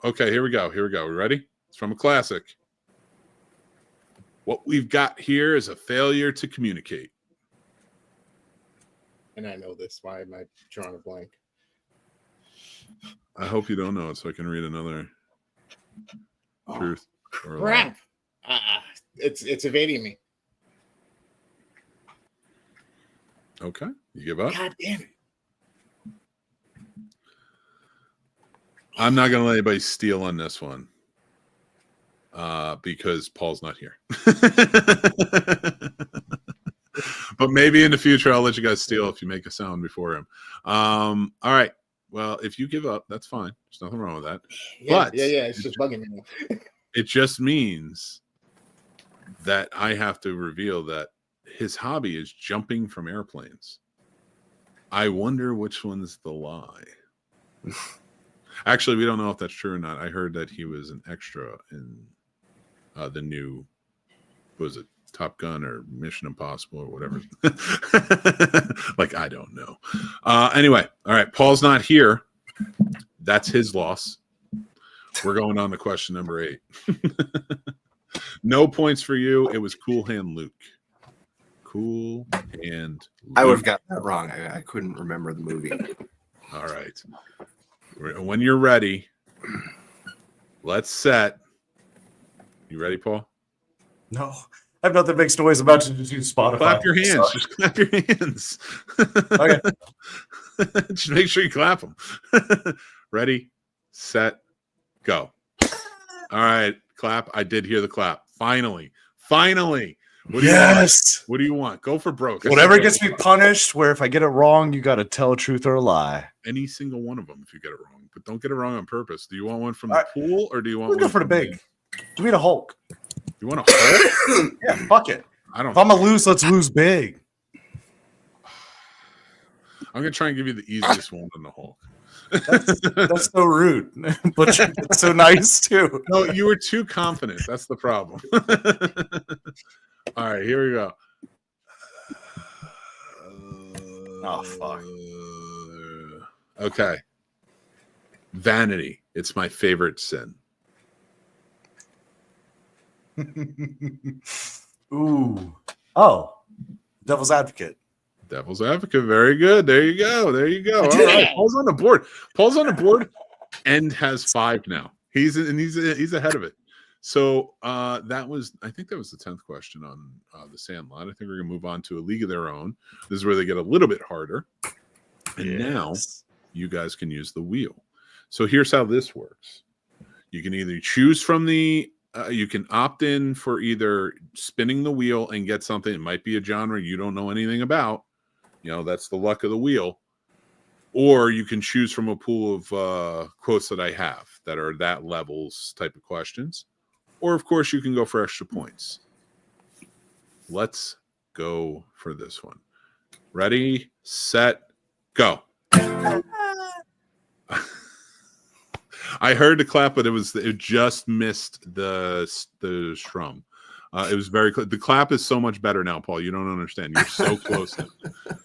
Okay, here we go. We ready? It's from a classic. What we've got here is a failure to communicate. And I know this. Why am I drawing a blank? I hope you don't know it so I can read another truth. Or Crap. It's evading me. Okay, you give up? God damn it. I'm not going to let anybody steal on this one because Paul's not here. But maybe in the future, I'll let you guys steal if you make a sound before him. All right. Well, if you give up, that's fine. There's nothing wrong with that. Yeah, it's just bugging me. It just means that I have to reveal that his hobby is jumping from airplanes. I wonder which one's the lie. Actually, we don't know if that's true or not. I heard that he was an extra in the new, was it Top Gun or Mission Impossible or whatever? Like, I don't know. Anyway, all right. Paul's not here. That's his loss. We're going on to question number 8. No points for you. It was Cool Hand Luke. Cool Hand Luke. I would have gotten that wrong. I couldn't remember the movie. All right. When you're ready, let's set. You ready, Paul? no, I have nothing that makes noise about to do Spotify. Clap your hands. Sorry. Just clap your hands. Okay. Just make sure you clap them. Ready, set, go. All right, clap. I did hear the clap. Finally. What do you want? What do you want? Go for broke. Whatever gets me punished, where if I get it wrong, you got to tell a truth or a lie. Any single one of them if you get it wrong, but don't get it wrong on purpose. Do you want one from All the pool or do you want We'll one go for the from big. Give me the Hulk. You want a Hulk? Yeah, fuck it. I don't. If I'm going to lose, let's lose big. I'm gonna try and give you the easiest one on the Hulk. That's so rude, but it's so nice too. No, you were too confident. That's the problem. All right, here we go. Oh, fuck. Okay. Vanity. It's my favorite sin. Ooh. Oh. Devil's advocate. Devil's advocate. Very good. There you go. There you go. All right. Paul's on the board. Paul's on the board and has 5 now. He's ahead of it. So that was, I think that was the 10th question on the Sandlot. I think we're gonna move on to A League of Their Own. This is where they get a little bit harder. And now you guys can use the wheel. So here's how this works. You can either choose from the you can opt in for either spinning the wheel and get something. It might be a genre you don't know anything about. You know, that's the luck of the wheel. Or you can choose from a pool of quotes that I have that are that levels type of questions. Or, of course, you can go for extra points. Let's go for this one. Ready, set, go. I heard the clap, but it just missed the strum. It was very close. The clap is so much better now, Paul. You don't understand. You're so close.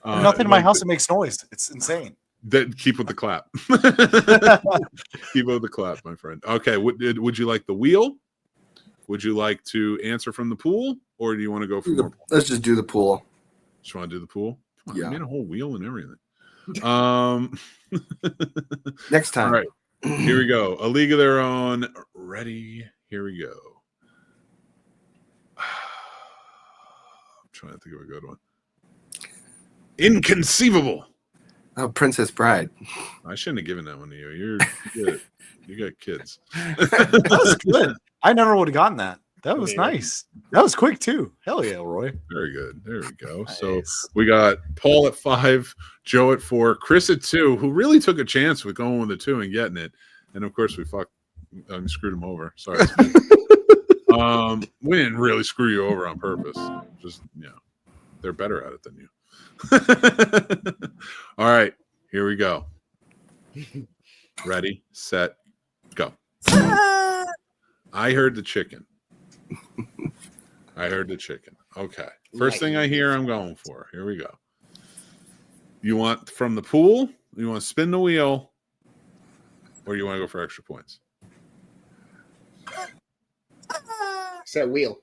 Nothing in my house that makes noise. It's insane. Keep with the clap. Keep with the clap, my friend. Okay. Would you like the wheel? Would you like to answer from the pool, or do you want to go for more? Let's just do the pool. Just want to do the pool? Come on, Yeah. I made a whole wheel and everything. Next time. All right. Here we go. A League of Their Own. Ready? Here we go. I'm trying to think of a good one. Inconceivable. Oh, Princess Bride. I shouldn't have given that one to you. You got kids. That was good. I never would have gotten that. That was nice. That was quick too. Hell yeah, Roy. Very good. There we go. Nice. So we got Paul at 5, Joe at 4, Chris at 2, who really took a chance with going with the 2 and getting it. And of course we screwed him over. Sorry. We didn't really screw you over on purpose. Just, they're better at it than you. All right, here we go. Ready, set, go. I heard the chicken. Okay. First thing I hear, I'm going for. Here we go. You want from the pool? You want to spin the wheel? Or you want to go for extra points? Set wheel.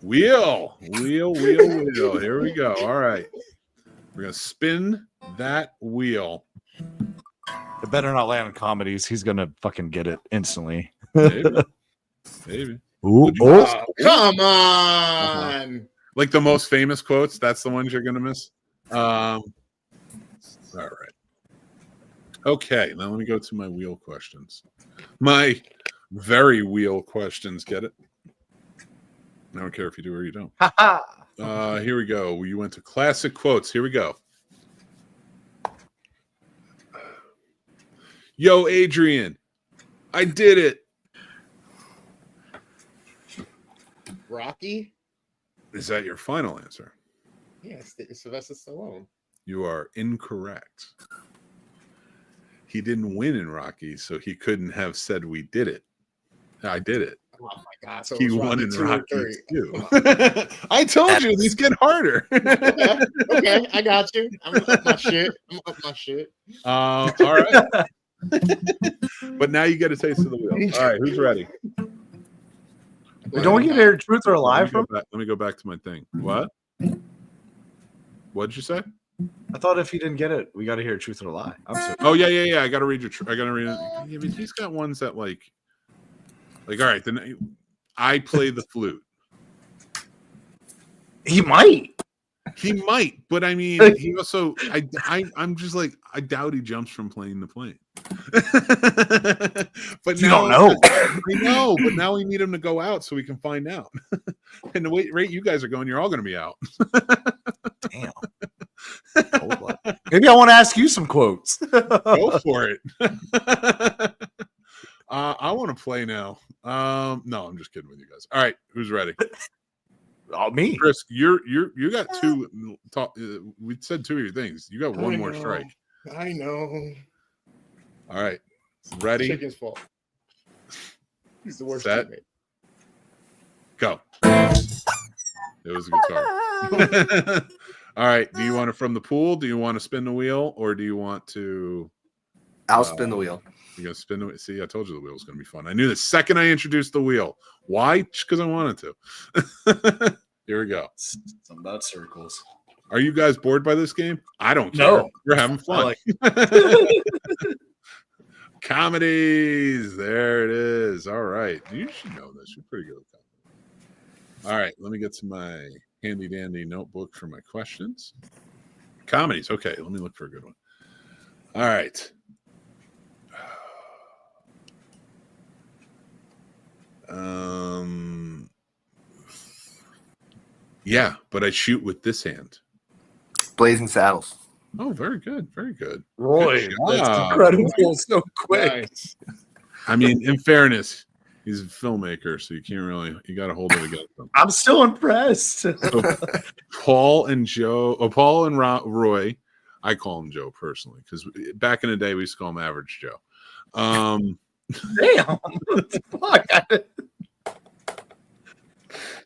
Wheel. Here we go. All right. We're going to spin that wheel. It better not land in comedies. He's gonna fucking get it instantly. Maybe. Ooh, Oh, come on. Like the most famous quotes, that's the ones you're going to miss. All right. Okay, now let me go to my wheel questions. My very wheel questions. Get it? I don't care if you do or you don't. Here we go. You went to classic quotes. Here we go. Yo, Adrian, I did it. Rocky? Is that your final answer? Yes, it's Sylvester Stallone. You are incorrect. He didn't win in Rocky, so he couldn't have said we did it. I did it. Oh my God! So He won in 2 or Rocky 3. too. I told you these get harder. Okay, I got you. I'm up my shit. All right. But now you get a taste of the wheel. All right, who's ready? Don't we get here truth or lie from? Let me go back to my thing. What? What'd you say? I thought if he didn't get it, we got to hear truth or lie. I'm sorry. Oh yeah. I gotta read your. I gotta read it. Yeah, but he's got ones that like. All right, then I play the flute. He might. He might, but I mean, he also. I'm just like I doubt he jumps from plane to plane. But You now, don't know. I know, but now we need him to go out so we can find out. And the rate you guys are going, you're all going to be out. Damn. Maybe I want to ask you some quotes. Go for it. I want to play now. No, I'm just kidding with you guys. All right, who's ready? Me. Chris, you got 2. We said 2 of your things. You got one more strike. I know. All right. Ready? Chicken's fault. He's the worst Set. teammate. Go. It was a guitar. All right. Do you want it from the pool? Do you want to spin the wheel, or do you want to? I'll spin the wheel. You're gonna spin the wheel. See, I told you the wheel was gonna be fun. I knew the second I introduced the wheel. Why? Just because I wanted to. Here we go. Something about circles. Are you guys bored by this game? I don't care. No. You're having fun. I Comedies. There it is. All right. You should know this. You're pretty good at that. All right. Let me get to my handy dandy notebook for my questions. Comedies. Okay. Let me look for a good one. All right. Yeah, but I shoot with this hand. Blazing Saddles. Oh, very good. Very good. Roy, Good that's job. incredible. So quick. Nice. I mean, in fairness, he's a filmmaker, so you can't really, you got to hold it against him. I'm still impressed. Paul and Roy, I call him Joe personally, because back in the day we used to call him Average Joe. Damn. Fuck.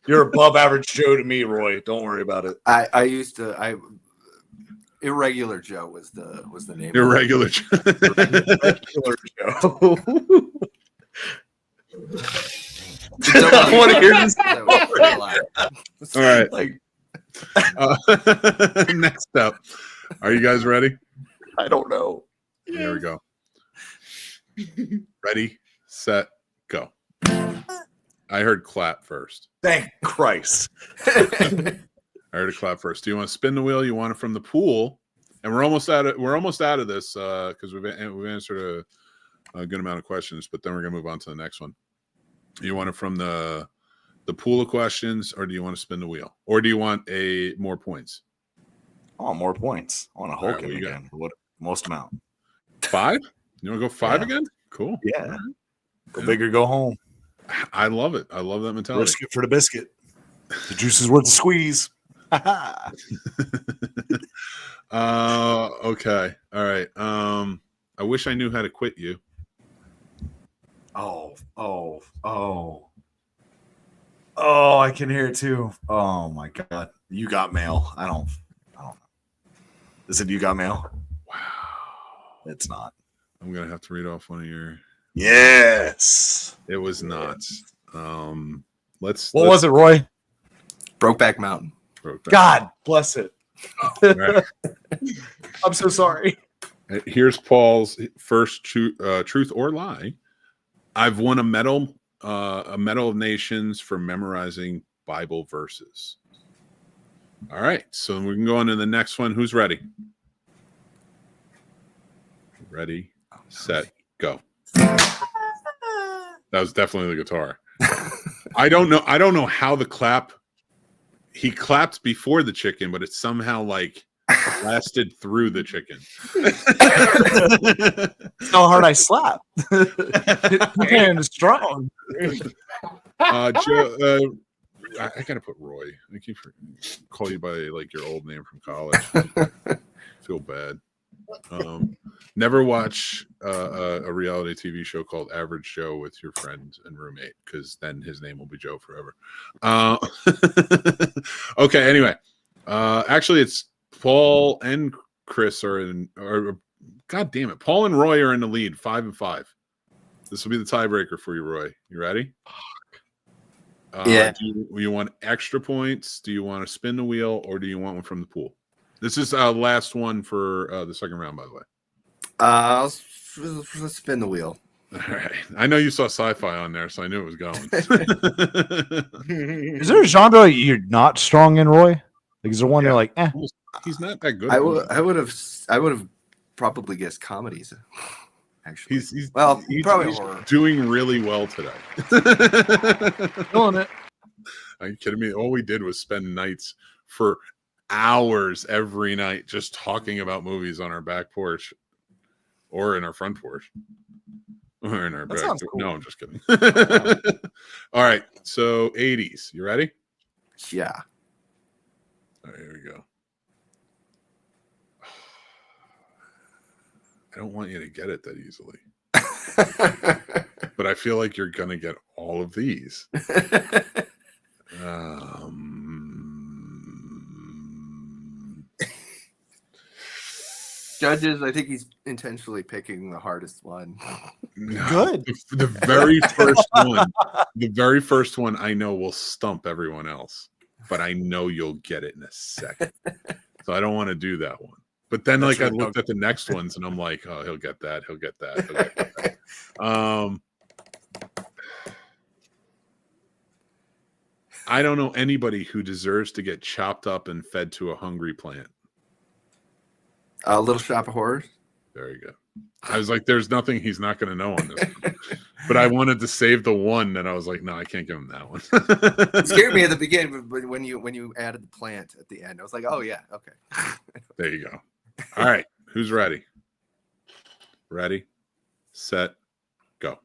You're above average Joe to me, Roy. Don't worry about it. Irregular Joe was the name. Irregular Joe. Regular Joe. I want to hear this. All right. Like, Next up. Are you guys ready? I don't know. Here we go. Ready, set, go. I heard clap first. Thank Christ. I heard a clap first. Do you want to spin the wheel? You want it from the pool? And we're almost out of this because we've answered a good amount of questions, but then we're gonna move on to the next one. You want it from the pool of questions, or do you want to spin the wheel, or do you want more points? I want more points. I want to All right, Hulk what him you got? again. What most amount? 5? You want to go 5 Yeah. again? Cool. Yeah. Go big or go home. I love it. I love that mentality. Risk it for the biscuit. The juice is worth the squeeze. Okay. All right. I wish I knew how to quit you. Oh, I can hear it too. Oh my God. You got mail. I don't know. Is it you got mail? Wow. It's not. I'm gonna have to read off one of your. Yes. It was not. Let's. What was it, Roy? Brokeback Mountain. God bless it. Right. I'm so sorry. Here's Paul's first truth or lie. I've won a medal of nations for memorizing Bible verses. All right, so we can go on to the next one. Who's ready? Ready, set, go. That was definitely the guitar. I don't know how the clap. He clapped before the chicken, but it somehow like lasted through the chicken. How hard I slap. Man is strong. Joe, I gotta put Roy. I keep call you by like your old name from college. Feel bad. Never watch a reality TV show called Average Joe with your friend and roommate, because then his name will be Joe forever. Okay. Anyway, actually, it's Paul and Chris are in. Or God damn it, Paul and Roy are in the lead, 5-5. This will be the tiebreaker for you, Roy. You ready? Yeah. Do you want extra points? Do you want to spin the wheel, or do you want one from the pool? This is last one for the second round, by the way. Let's spin the wheel. All right. I know you saw sci-fi on there, so I knew it was going. Is there a genre you're not strong in, Roy? Like, is there one you're like, eh? He's not that good. I would have probably guessed comedies. Actually, He's probably he's horror. doing really well today. Killing it. Are you kidding me? All we did was spend nights for hours every night just talking about movies on our back porch or in our front porch. Or in our That back. sounds cool. No, I'm just kidding. All right. So 80s. You ready? Yeah. All right, here we go. I don't want you to get it that easily. But I feel like you're gonna get all of these. Judges, I think he's intentionally picking the hardest one. Good. The very first one, the very first one I know will stump everyone else, but I know you'll get it in a second. So I don't want to do that one. But then, like, I looked at the next ones and I'm like, oh, he'll get that. He'll get that. He'll get that. I don't know anybody who deserves to get chopped up and fed to a hungry plant. Little Shop of Horrors. Very good. I was like, there's nothing he's not going to know on this one. But I wanted to save the one, and I was like, no, I can't give him that one. It scared me at the beginning, but when you added the plant at the end, I was like, oh yeah, okay. There you go. All right, who's ready? Ready, set, go.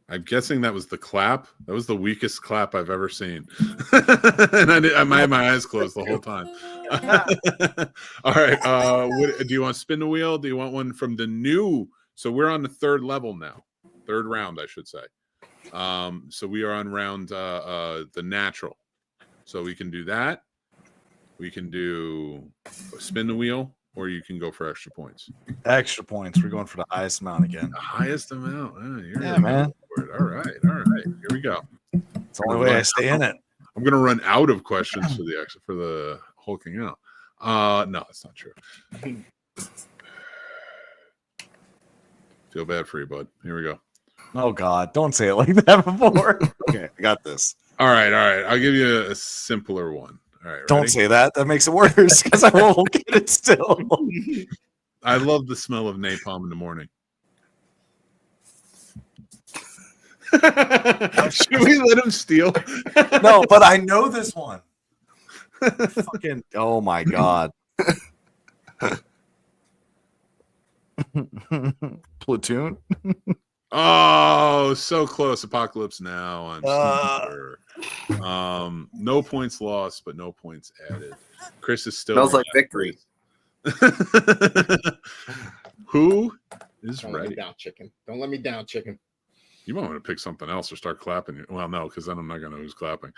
I'm guessing that was the clap. That was the weakest clap I've ever seen. And I had my eyes closed the whole time. All right. Do you want to spin the wheel? Do you want one from the new? So we're on the third level now. Third round, I should say. So we are on round the natural. So we can do that. We can do spin the wheel, or you can go for extra points. Extra points. We're going for the highest amount again. The highest amount. Yeah, man. All right. Here we go. It's the only way I stay in it. I'm gonna run out of questions for the hulking out. No, that's not true. Feel bad for you, bud. Here we go. Oh God, don't say it like that before. Okay, I got this. All right. I'll give you a simpler one. All right. Don't say that. That makes it worse because I won't get it still. I love the smell of napalm in the morning. Should we let him steal? No, but I know this one. Fucking oh my God. Platoon. Oh, so close. Apocalypse Now. I'm sure. No points lost, but no points added. Chris is still Smells like victory. Who is Don't ready? let me down, chicken. Don't let me down, chicken. You might want to pick something else or start clapping. Well, no, because then I'm not going to know who's clapping.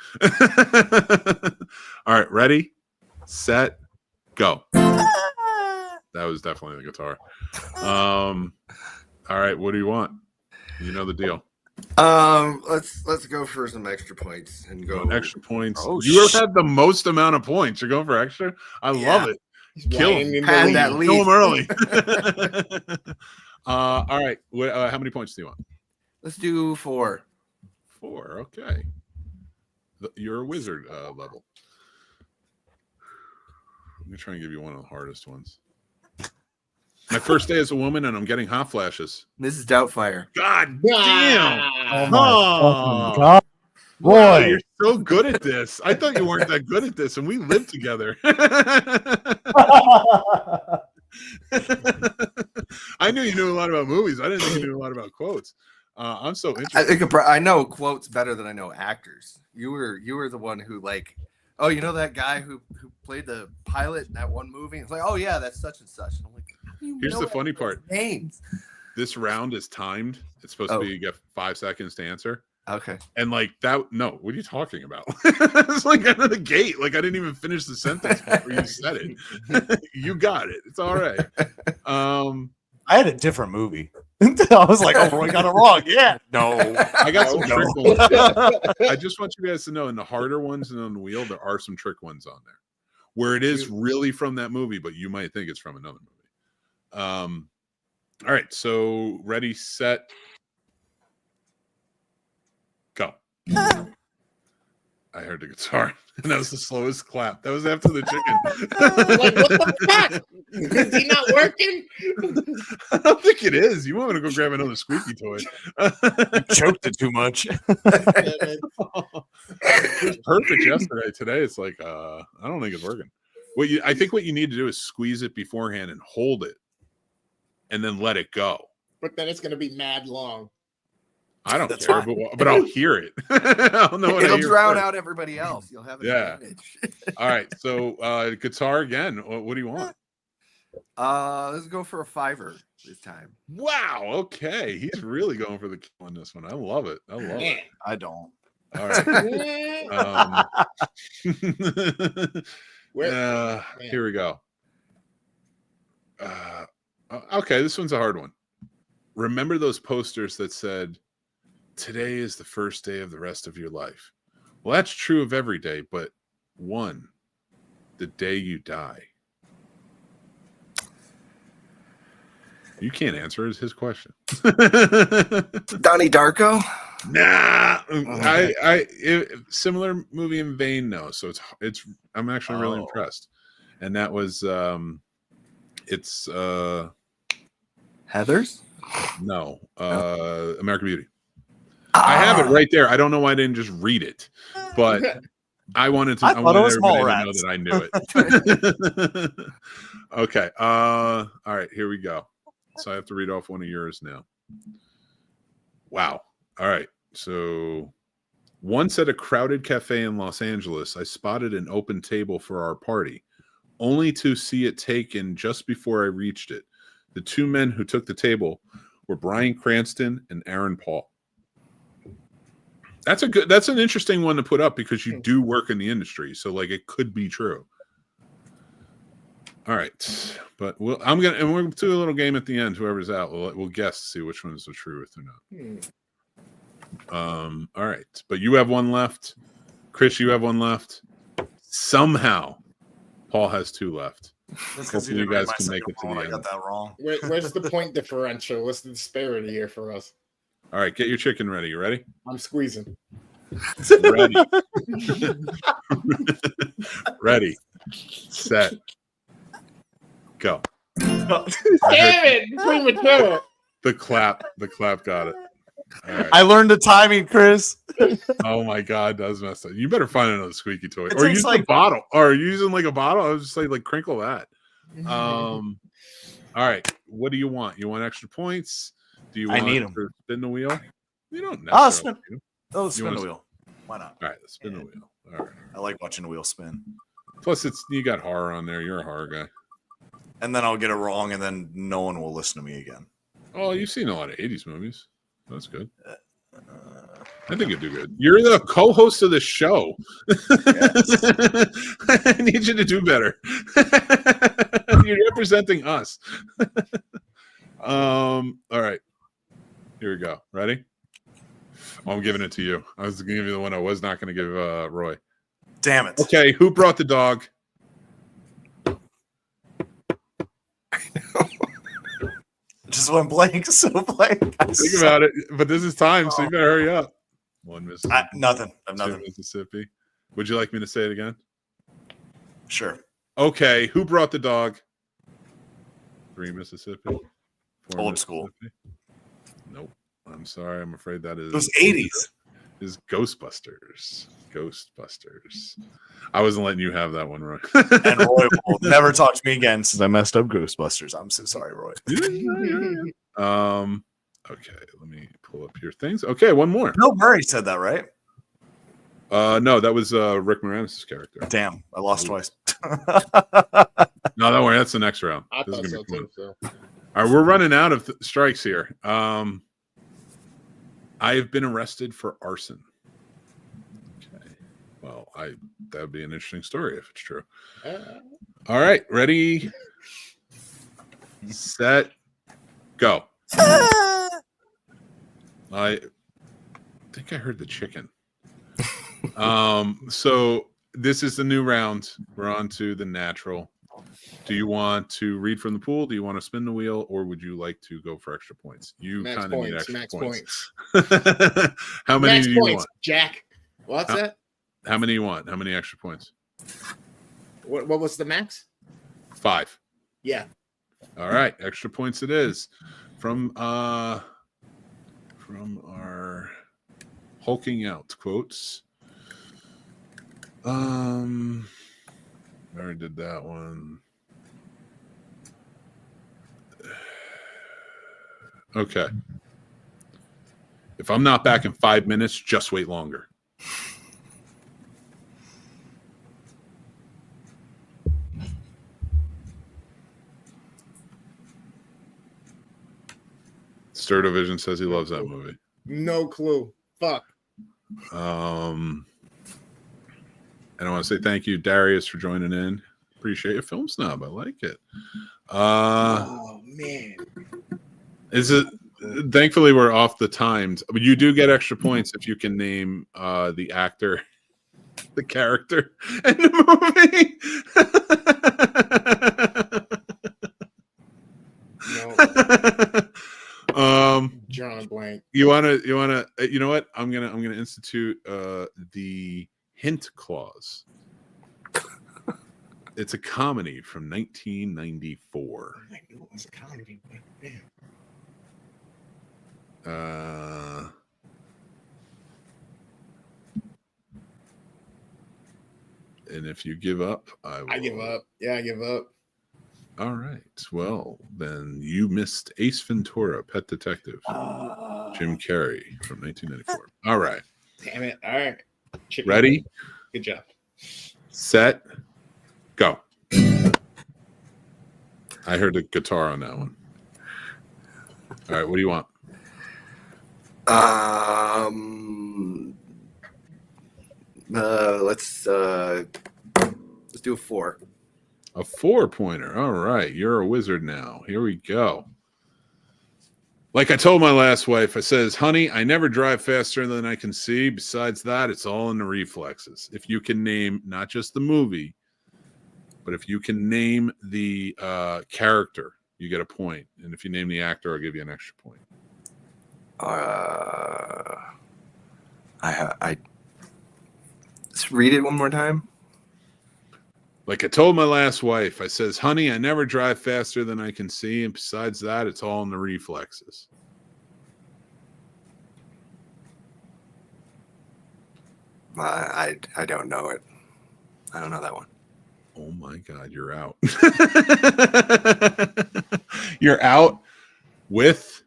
All right, ready, set, go. That was definitely the guitar. All right, what do you want? You know the deal. Let's go for some extra points and go Extra points. Oh, you have had the most amount of points. You're going for extra. I love it. Kill Lying him. in the Pad lead. that Kill lead. him early. All right. How many points do you want? Let's do 4. 4. Okay. You're a wizard level. Let me try and give you one of the hardest ones. My first day as a woman, and I'm getting hot flashes. This is Doubtfire. God damn! Ah, Oh my God. Wow, Boy. you're so good at this. I thought you weren't that good at this, and we lived together. I knew you knew a lot about movies. I didn't think you knew a lot about quotes. I'm so interested. I know quotes better than I know actors. You were the one who like, oh, you know that guy who played the pilot in that one movie? It's like, oh yeah, that's such and such. And I'm like, how do you Here's know the funny part. names. This round is timed. It's supposed to be you get 5 seconds to answer. Okay. And like that, no, what are you talking about? It's like out of the gate. Like I didn't even finish the sentence before you said it. You got it. It's all right. I had a different movie. I was like, oh, I got it wrong. Yeah. No. I got some No. trick ones. I just want you guys to know in the harder ones and on the wheel, there are some trick ones on there where it is really from that movie, but you might think it's from another movie. All right. So ready, set, go. I heard the guitar, and that was the slowest clap. That was after the chicken. like, what the fuck? Is he not working? I don't think it is. You want me to go grab another squeaky toy? Choked it too much. It was perfect yesterday. Today, it's like I don't think it's working. I think what you need to do is squeeze it beforehand and hold it, and then let it go. But then it's going to be mad long. I don't That's care, fine. but I'll hear it. I'll know what I It'll hear drown first. out everybody else. You'll have an Yeah. advantage. All right, so guitar again. What do you want? Let's go for a $5 this time. Wow. Okay. He's really going for the kill in this one. I love it. I love it. I don't. All right. Here we go. Okay, this one's a hard one. Remember those posters that said, "Today is the first day of the rest of your life." Well, that's true of every day, but one, the day you die. You can't answer his question. Donnie Darko. Nah, similar movie in vein, no. So it's. I'm actually really impressed, and that was it's Heathers. No, American Beauty. I have it right there. I don't know why I didn't just read it, but I wanted to. I wanted everybody to know that I knew it. Okay. All right. Here we go. So I have to read off one of yours now. Wow. All right. So once at a crowded cafe in Los Angeles, I spotted an open table for our party, only to see it taken just before I reached it. The two men who took the table were Bryan Cranston and Aaron Paul. That's an interesting one to put up because you do work in the industry. So like it could be true. All right. But we'll do a little game at the end. Whoever's out, we'll guess to see which one is the truth or not. All right. But you have one left. Chris, you have one left. Somehow Paul has two left. Hopefully you guys can make it to the end. I got that wrong. Where's the point differential? What's the disparity here for us? All right, get your chicken ready. You ready? I'm squeezing. Ready. Ready. Set. Go. Damn it! Premature. The clap got it. All right. I learned the timing, Chris. Oh my God, that's messed up. You better find another squeaky toy, It or takes use like- a bottle, or using like a bottle. I was just like crinkle that. All right, what do you want? You want extra points? Do you I want need 'em. to spin the wheel? You don't I'll necessarily. spin. do. Oh, spin wanna- the wheel. Why not? All right, let's spin the wheel. All right. I like watching the wheel spin. Plus, you got horror on there. You're a horror guy. And then I'll get it wrong, and then no one will listen to me again. Oh, you've seen a lot of 80s movies. That's good. I think you'd do good. You're the co-host of the show. I need you to do better. You're representing us. All right. Here we go. Ready? I'm giving it to you. I was going to give you the one I was not going to give Roy. Damn it. Okay, who brought the dog? Just went blank, so blank. Think about it. But this is time, so you better hurry up. One Mississippi. Nothing. I'm Two nothing. Mississippi. Would you like me to say it again? Sure. Okay, who brought the dog? 3 Mississippi. 4 Old school. Mississippi. Nope. I'm sorry. I'm afraid that is Those 80s. is Ghostbusters. Ghostbusters. I wasn't letting you have that one, Roy. And Roy will never talk to me again since I messed up Ghostbusters. I'm so sorry, Roy. Okay, let me pull up your things. Okay, one more. Bill Murray said that, right? No, that was Rick Moranis' character. Damn, I lost twice. No, don't worry. That's the next round. I This is thought gonna so be fun. too. So. All right, we're running out of strikes here. I have been arrested for arson. Okay. Well, that would be an interesting story if it's true. All right, ready, set, go. I think I heard the chicken. So this is the new round. We're on to the natural. Do you want to read from the pool? Do you want to spin the wheel, or would you like to go for extra points? You Max kind of need points. extra Max points. points. How many Max do you points, want? Jack. What's that? How many you want? How many extra points? What was the max? 5. Yeah. All right, extra points it is from our hulking out quotes. I already did that one. Okay. If I'm not back in 5 minutes, just wait longer. Sturdovision says he loves that movie. No clue. Fuck. And I want to say thank you, Darius, for joining in. Appreciate your film snob. I like it. Oh man. Is it? Thankfully, we're off the times, but you do get extra points if you can name the actor, the character, in the movie. No. Drawing a blank. You wanna, you know what? I'm gonna institute the hint clause. It's a comedy from 1994. I knew it was a comedy, but damn. And if you give up, I give up. Yeah, I give up. All right. Well, then you missed Ace Ventura, Pet Detective, Jim Carrey from 1994. All right. Damn it. All right. Chicken Ready? wing. Good job. Set, go. I heard the guitar on that one. All right. What do you want? Let's do a 4. A 4-pointer. All right. You're a wizard now. Here we go. Like I told my last wife, I says, honey, I never drive faster than I can see. Besides that, it's all in the reflexes. If you can name not just the movie, but if you can name the character, you get a point. And if you name the actor, I'll give you an extra point. Let's read it one more time. Like I told my last wife, I says, honey, I never drive faster than I can see. And besides that, it's all in the reflexes. I don't know it. I don't know that one. Oh my God, you're out. You're out with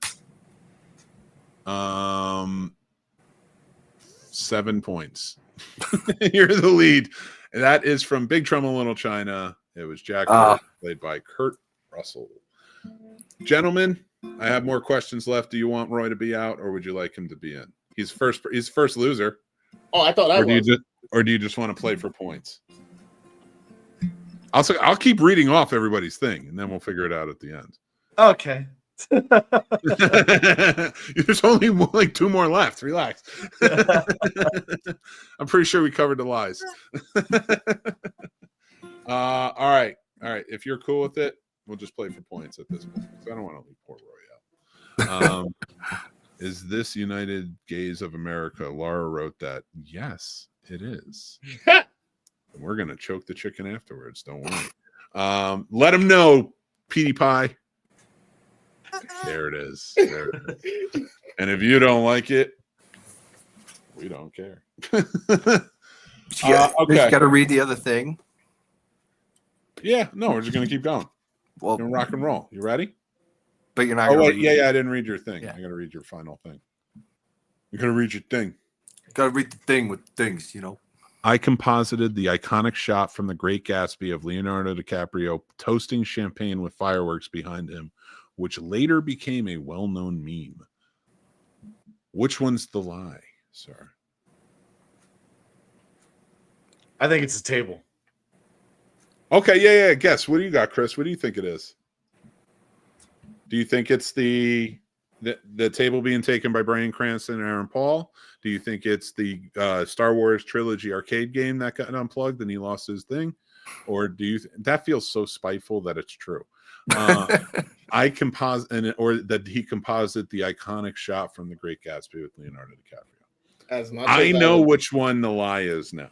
7 points. You're the lead. And that is from Big Trouble in Little China. It was Jack Burke, played by Kurt Russell. Gentlemen, I have more questions left. Do you want Roy to be out, or would you like him to be in? He's first loser. Oh, I thought I was. Or do you just want to play for points? I'll keep reading off everybody's thing, and then we'll figure it out at the end. Okay. There's only like 2 more left. Relax. I'm pretty sure we covered the lies. All right. If you're cool with it, we'll just play for points at this point. I don't want to leave poor Roy out. Is this United Gays of America? Laura wrote that. Yes, it is. We're gonna choke the chicken afterwards. Don't worry. Let them know, Petey Pie. There it is. And if you don't like it, we don't care. Okay. You got to read the other thing. Yeah, no, we're just gonna keep going. Well, We're gonna rock and roll. You ready? but you're not. Oh gonna wait, read yeah, I didn't read your thing. Yeah. I gotta read your final thing. You're gonna read your thing. Got to read the thing with things, you know. I composited the iconic shot from The Great Gatsby of Leonardo DiCaprio toasting champagne with fireworks behind him, which later became a well-known meme. Which one's the lie, sir? I think it's a table. Okay, yeah. Guess. What do you got, Chris? What do you think it is? Do you think it's the table being taken by Bryan Cranston and Aaron Paul? Do you think it's the Star Wars trilogy arcade game that got unplugged and he lost his thing? Or do you that feels so spiteful that it's true? I composite or that he composited the iconic shot from The Great Gatsby with Leonardo DiCaprio. I know which one the lie is now.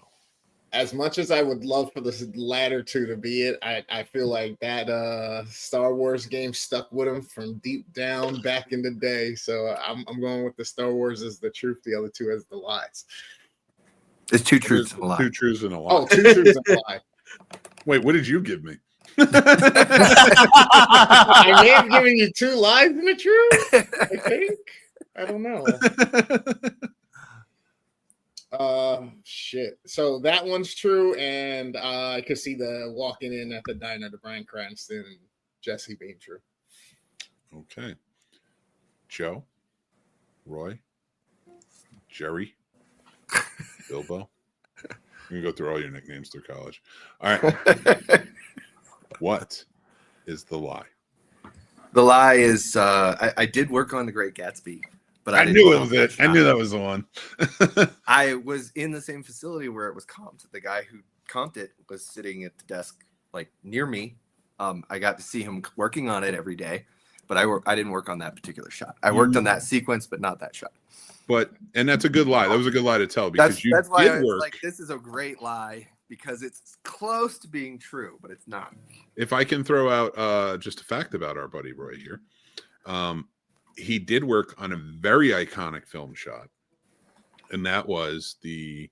As much as I would love for the latter two to be it, I feel like that Star Wars game stuck with him from deep down back in the day. So I'm going with the Star Wars as the truth, the other two as the lies. It's 2 truths and a lie. 2 truths and a lie. Oh, 2 truths and a lie. Wait, what did you give me? I may have given you 2 lies and a truth. I think. I don't know. Shit. So that one's true, and I could see the walking in at the diner, the Bryan Cranston and Jesse being true. Okay. Joe, Roy, Jerry, Bilbo. You can go through all your nicknames through college. All right. What is the lie? The lie is I did work on The Great Gatsby, but I didn't knew it comp was it. that I knew shot. that was the one. I was in the same facility where it was comped. The guy who comped it was sitting at the desk like near me. I got to see him working on it every day, but I didn't work on that particular shot. I worked on that sequence, but not that shot. And that's a good lie. That was a good lie to tell because That's why I did was work. like, this is a great lie because it's close to being true, but it's not. If I can throw out just a fact about our buddy Roy here, he did work on a very iconic film shot, and that was the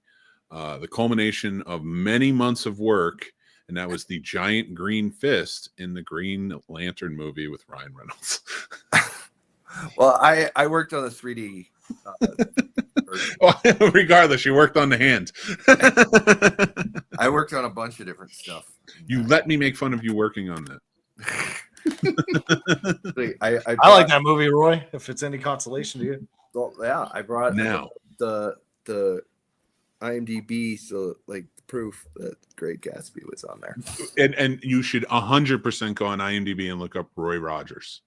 culmination of many months of work, and that was the giant green fist in the Green Lantern movie with Ryan Reynolds. Well, I worked on the 3D. Well, regardless, you worked on the hand. I worked on a bunch of different stuff. You let me make fun of you working on that. I like that movie, Roy. If it's any consolation to you. Well, yeah, I brought Now. the IMDb, so like proof that Great Gatsby was on there. And you should 100% go on IMDb and look up Roy Rogers.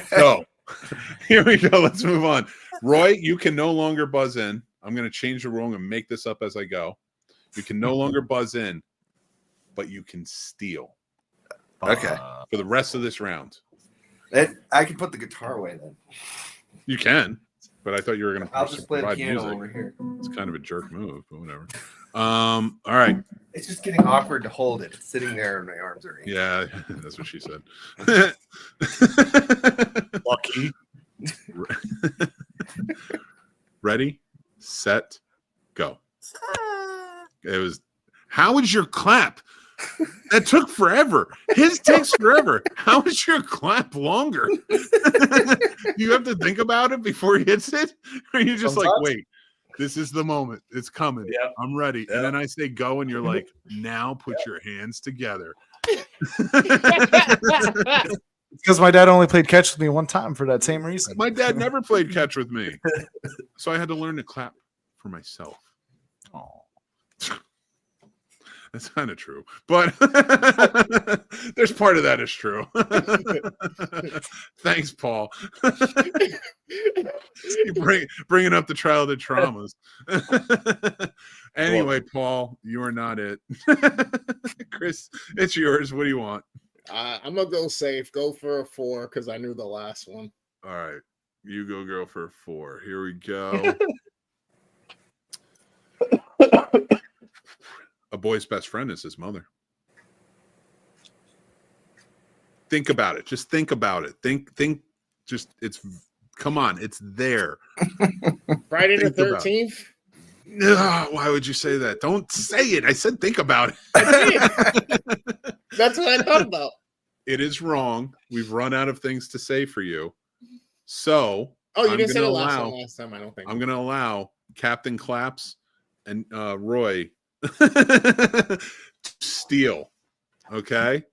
So here we go. Let's move on. Roy, you can no longer buzz in. I'm going to change the rule and make this up as I go. You can no longer buzz in, but you can steal. Okay. For the rest of this round. I can put the guitar away then. You can, but I thought you were going I'll to just play the provide piano music. over here. It's kind of a jerk move, but whatever. All right. It's just getting awkward to hold it. It's sitting there and my arms are in. Yeah, that's what she said. Lucky. Ready, set, go. It was. How was your clap? That took forever. His takes forever. How is your clap longer? You have to think about it before he hits it, or you just like, wait, this is the moment. It's coming. Yep. I'm ready. Yep. And then I say go, and you're like, now put your hands together. Because my dad only played catch with me one time for that same reason. My dad never played catch with me, so I had to learn to clap for myself. Oh. That's kind of true, but there's part of that is true. Thanks, Paul. Bringing up the childhood traumas. Anyway, Paul, you are not it. Chris, it's yours. What do you want? I'm gonna go safe. Go for a 4 because I knew the last one. All right, you go, girl, for a 4. Here we go. A boy's best friend is his mother. Think about it. Just think about it. Think. Just come on. It's there. Friday the Think about 13th. Why would you say that? Don't say it. I said think about it. That's what I thought about. It is wrong. We've run out of things to say for you. So Oh, you I'm didn't say gonna the last allow- one last time. I don't think. I'm going to allow Captain Claps and Roy steal. Okay?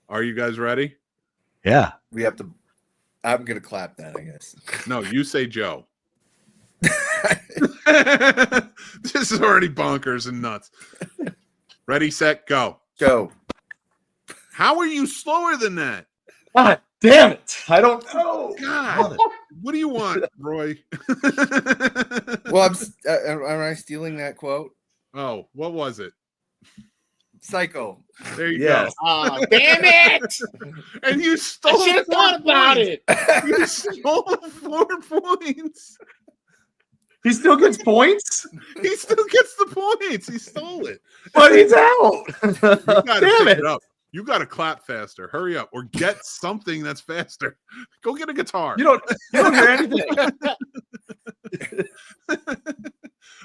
Are you guys ready? Yeah. We have to. I'm gonna clap that, I guess. No, you say Joe. This is already bonkers and nuts. Ready, set, go. Go. How are you slower than that? God damn it. I don't know. God. What do you want, Roy? Well, am I stealing that quote? Oh, what was it? Psycho. There you Yes. Oh, damn it! go. And you I stole should have 4 thought about points. it. You stole 4 points. He still gets points, He still gets the points. He stole it. but he's out. You gotta Damn pick it. it up. You gotta clap faster. Hurry up, or get something that's faster. Go get a guitar. You don't hear anything.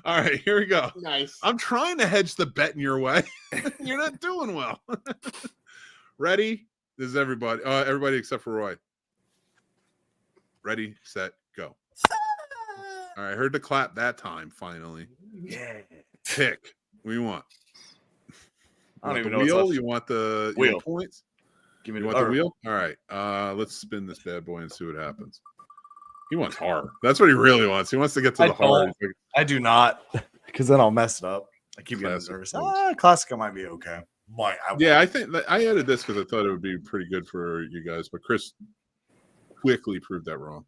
All right, here we go. Nice. I'm trying to hedge the bet in your way. You're not doing well. Ready? This is everybody. Everybody except for Roy. Ready, set, go. All right, I heard the clap that time. Finally, Yeah. pick. What do you want? I don't You even want know the what's wheel. left. You want the Wheel. points? Give me You want the wheel? All right. Let's spin this bad boy and see what happens. He wants horror. That's what he really wants. He wants to get to the horror. I do not, because then I'll mess it up. I keep getting Classic nervous. quotes. Classic might be okay. Yeah, I think that I added this because I thought it would be pretty good for you guys, but Chris quickly proved that wrong.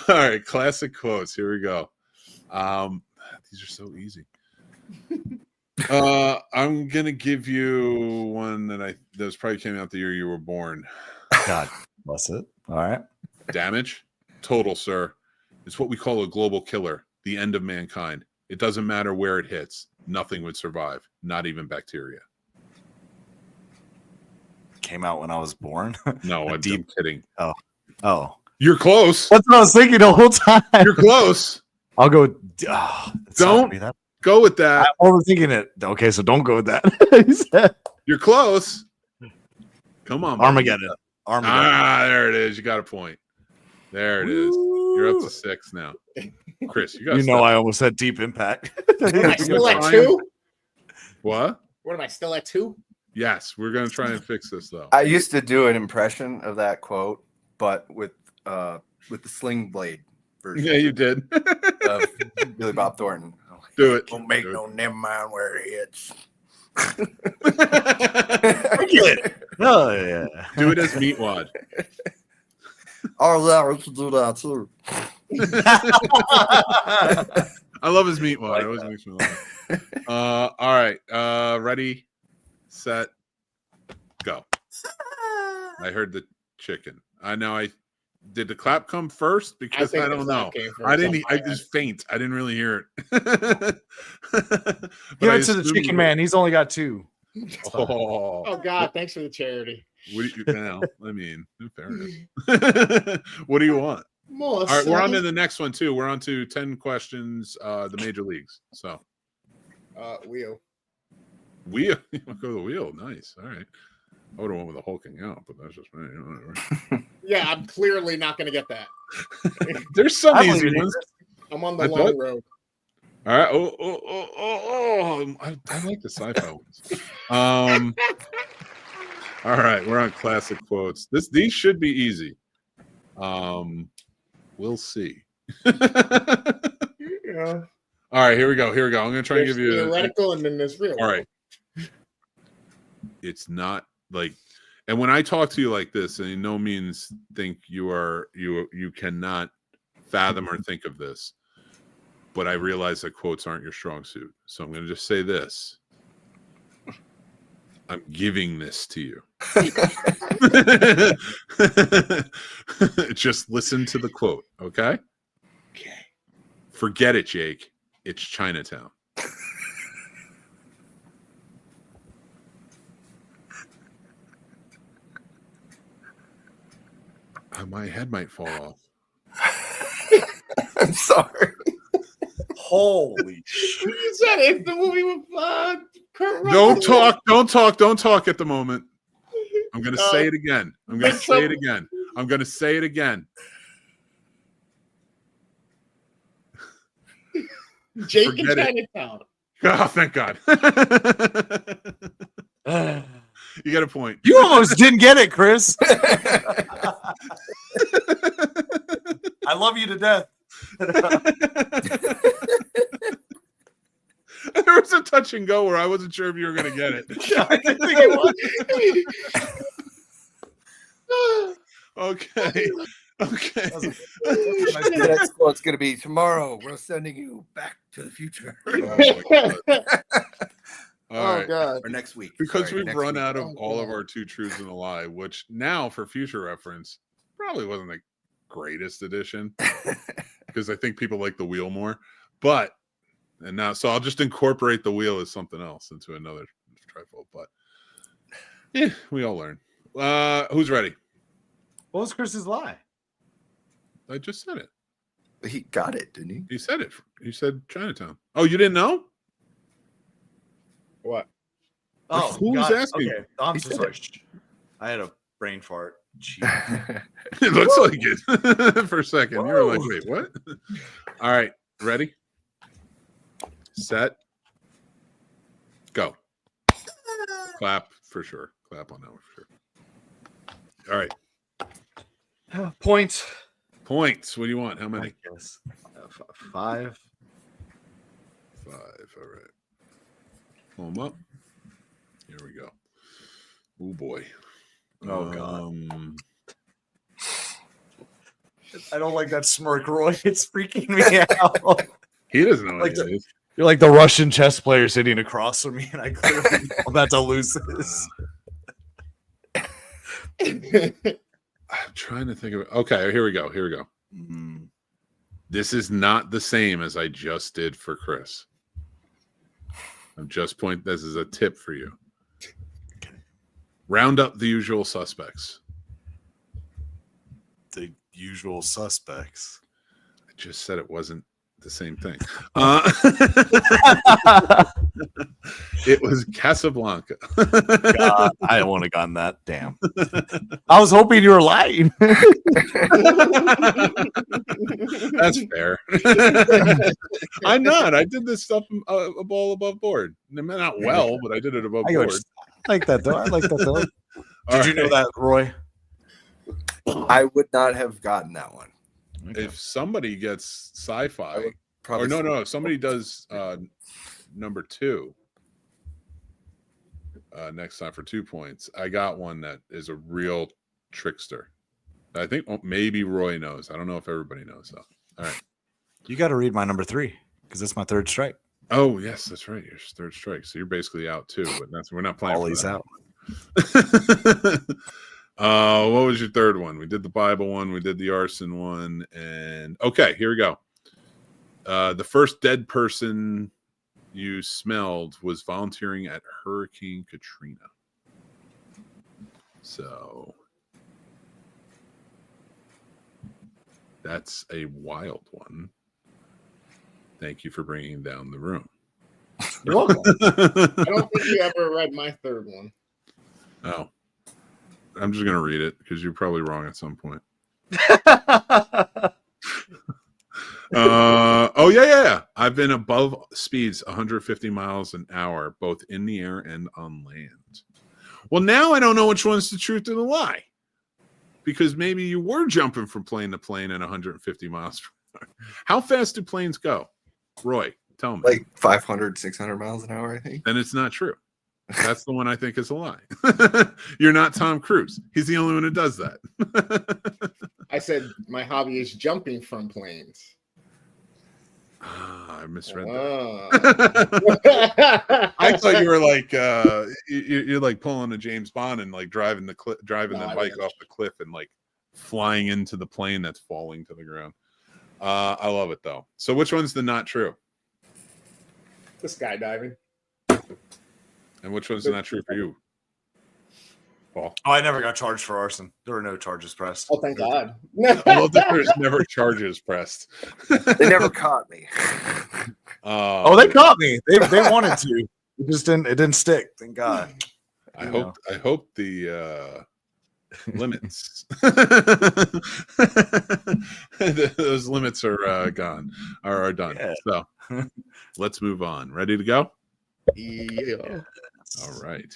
All right, classic quotes. Here we go. These are so easy. I'm gonna give you one that was probably came out the year you were born. God bless it. All right. Damage, total, sir. It's what we call a global killer, the end of mankind. It doesn't matter where it hits. Nothing would survive, not even bacteria. Came out when I was born. No, I'm kidding. Oh, You're close. that's what I was thinking the whole time. You're close. I'll go. Don't go with that. I'm overthinking it. Okay, so don't go with that. He said You're close. Come on, Armageddon. There it is. You got a point. There it is. You're up to 6 now. Chris, you got. I almost said Deep Impact. Am I still at 2? What? What am I still at 2? Yes, we're gonna try and fix this though. I used to do an impression of that quote, but with the sling blade version. Yeah, you did. Of Billy Bob Thornton. Do it. Don't make no never mind where it hits. Oh yeah. Do it as Meatwad. Oh, yeah, we should do that too. I love his Meatwad. It always makes me laugh. All right. Ready, set, go. I heard the chicken. I know. Did the clap come first? Because I don't know. I didn't. I just faint. I didn't really hear it. Give it to the chicken man. He's only got 2. Oh God! Thanks for the charity. What do you now? I mean, in fairness. What do you want? More. All right, we're on to the next one too. We're on to 10 questions. The major leagues. So, wheel. Wheel. You want to go to the wheel? Nice. All right. I would have went with the hulking out, but that's just me. Whatever. Yeah, I'm clearly not going to get that. There's some easy ones. I'm on the long road. All right. I like the sci-fi ones. All right, we're on classic quotes. These should be easy. We'll see. Yeah. All right, here we go. I'm going to try and give you theoretical, and then there's real. All right. It's not like, and when I talk to you like this, and in no means think you cannot fathom or think of this, but I realize that quotes aren't your strong suit. So I'm going to just say this. I'm giving this to you. Just listen to the quote, okay? Okay. Forget it, Jake. It's Chinatown. My head might fall off. I'm sorry. Holy shit. You said it's the movie with Kurt Russell. Don't talk at the moment. I'm going to say it again. I'm going to say it again. Jake in Chinatown. Oh, thank God. You got a point. You almost didn't get it, Chris. I love you to death. There was a touch and go where I wasn't sure if you were going to get it. I didn't think it was. Okay. The next quote's going to be, tomorrow we're sending you back to the future. All right. God. Or next week. Because Sorry, we've next run week. out of all of our 2 truths and a lie, which now for future reference probably wasn't the greatest addition because I think people like the wheel more. But and now, so I'll just incorporate the wheel as something else into another trifold. But yeah, we all learn. Who's ready? What was Chris's lie? I just said it. He got it, didn't he? He said it. He said Chinatown. Oh, you didn't know? What? Oh, who was asking? Okay. I'm so sorry. I had a brain fart. It looks like it for a second. You were like, wait, what? All right. Ready? Set. Go. clap for sure. Clap on that one for sure. All right. Points. Points. What do you want? How I many? guess 5. 5. All right. Pull them up. Here we go. Oh boy. Oh god. I don't like that smirk, Roy. It's freaking me out. He doesn't know what Like it the- is. You're like the Russian chess player sitting across from me, and I clearly know I'm about to lose this. I'm trying to think of it. Okay, here we go. Mm. This is not the same as I just did for Chris. I'm just this is a tip for you. Round up the usual suspects. The usual suspects. I just said it wasn't the same thing. It was Casablanca. God, I wouldn't have gotten that. Damn. I was hoping you were lying. That's fair. I'm not. I did this stuff a ball above board. Not well, but I did it above board. I like that though. I like that though. All Did you know that, Roy? I would not have gotten that one. If somebody gets sci-fi, or Probably no, if somebody does number 2 next time for 2 points, I got one that is a real trickster. I think maybe Roy knows. I don't know if everybody knows though. All right. You got to read my number 3 because that's my third strike. Oh yes, that's right. Your third strike, so you're basically out too. But we're not playing. Always out. What was your third one? We did the Bible one, we did the arson one, and okay, here we go. The first dead person you smelled was volunteering at Hurricane Katrina. So that's a wild one. Thank you for bringing down the room. You're welcome. I don't think you ever read my third one. Oh, I'm just going to read it because you're probably wrong at some point. Oh, yeah. I've been above speeds 150 miles an hour, both in the air and on land. Well, now I don't know which one's the truth and the lie. Because maybe you were jumping from plane to plane at 150 miles per hour. How fast do planes go? Roy, tell me. like 500, 600 miles an hour, I think. Then it's not true. That's the one I think is a lie. You're not Tom Cruise. He's the only one who does that. I said my hobby is jumping from planes. I misread Oh. that. I thought you were like you're like pulling a James Bond and like driving the bike off the cliff and like flying into the plane that's falling to the ground. I love it though. So which one's the not true? The skydiving. And which one's not true for you, Paul? Oh, I never got charged for arson. There were no charges pressed. Oh, thank God. I love that there's never charges pressed. They never caught me. Oh, they caught me. They wanted to. It just didn't. It didn't stick. Thank God. I hope the limits those limits are gone are done. Yeah. So let's move on. Ready to go? Yeah. All right.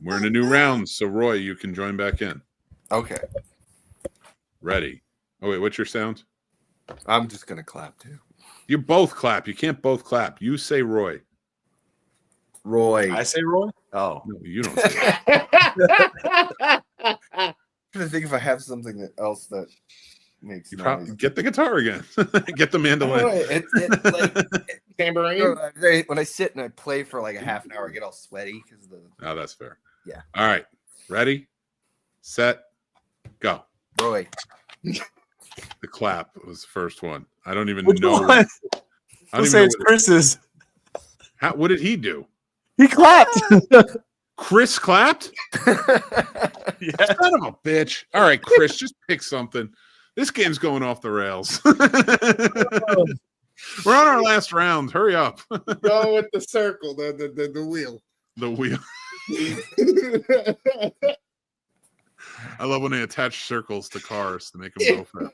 We're in a new round, so Roy, you can join back in. Okay. Ready. Oh wait, what's your sound? I'm just going to clap too. You both clap. You can't both clap. You say Roy. Roy. I say Roy. Oh, No, you don't say it. I'm trying to think if I have something else that makes You noise. probably get the guitar again. Get the mandolin. Tambourine. When I sit and I play for like a half an hour, I get all sweaty because the Oh, that's fair. Yeah. All right. Ready, set, go. Roy. The clap was the first one. I don't even which know. one? I I'll don't say even it's know Chris's. what did he do? He clapped. Chris clapped? Yeah. Son of a bitch. All right, Chris, just pick something. This game's going off the rails. We're on our last round. Hurry up. Go with the circle, the wheel. The wheel. I love when they attach circles to cars to make them go faster.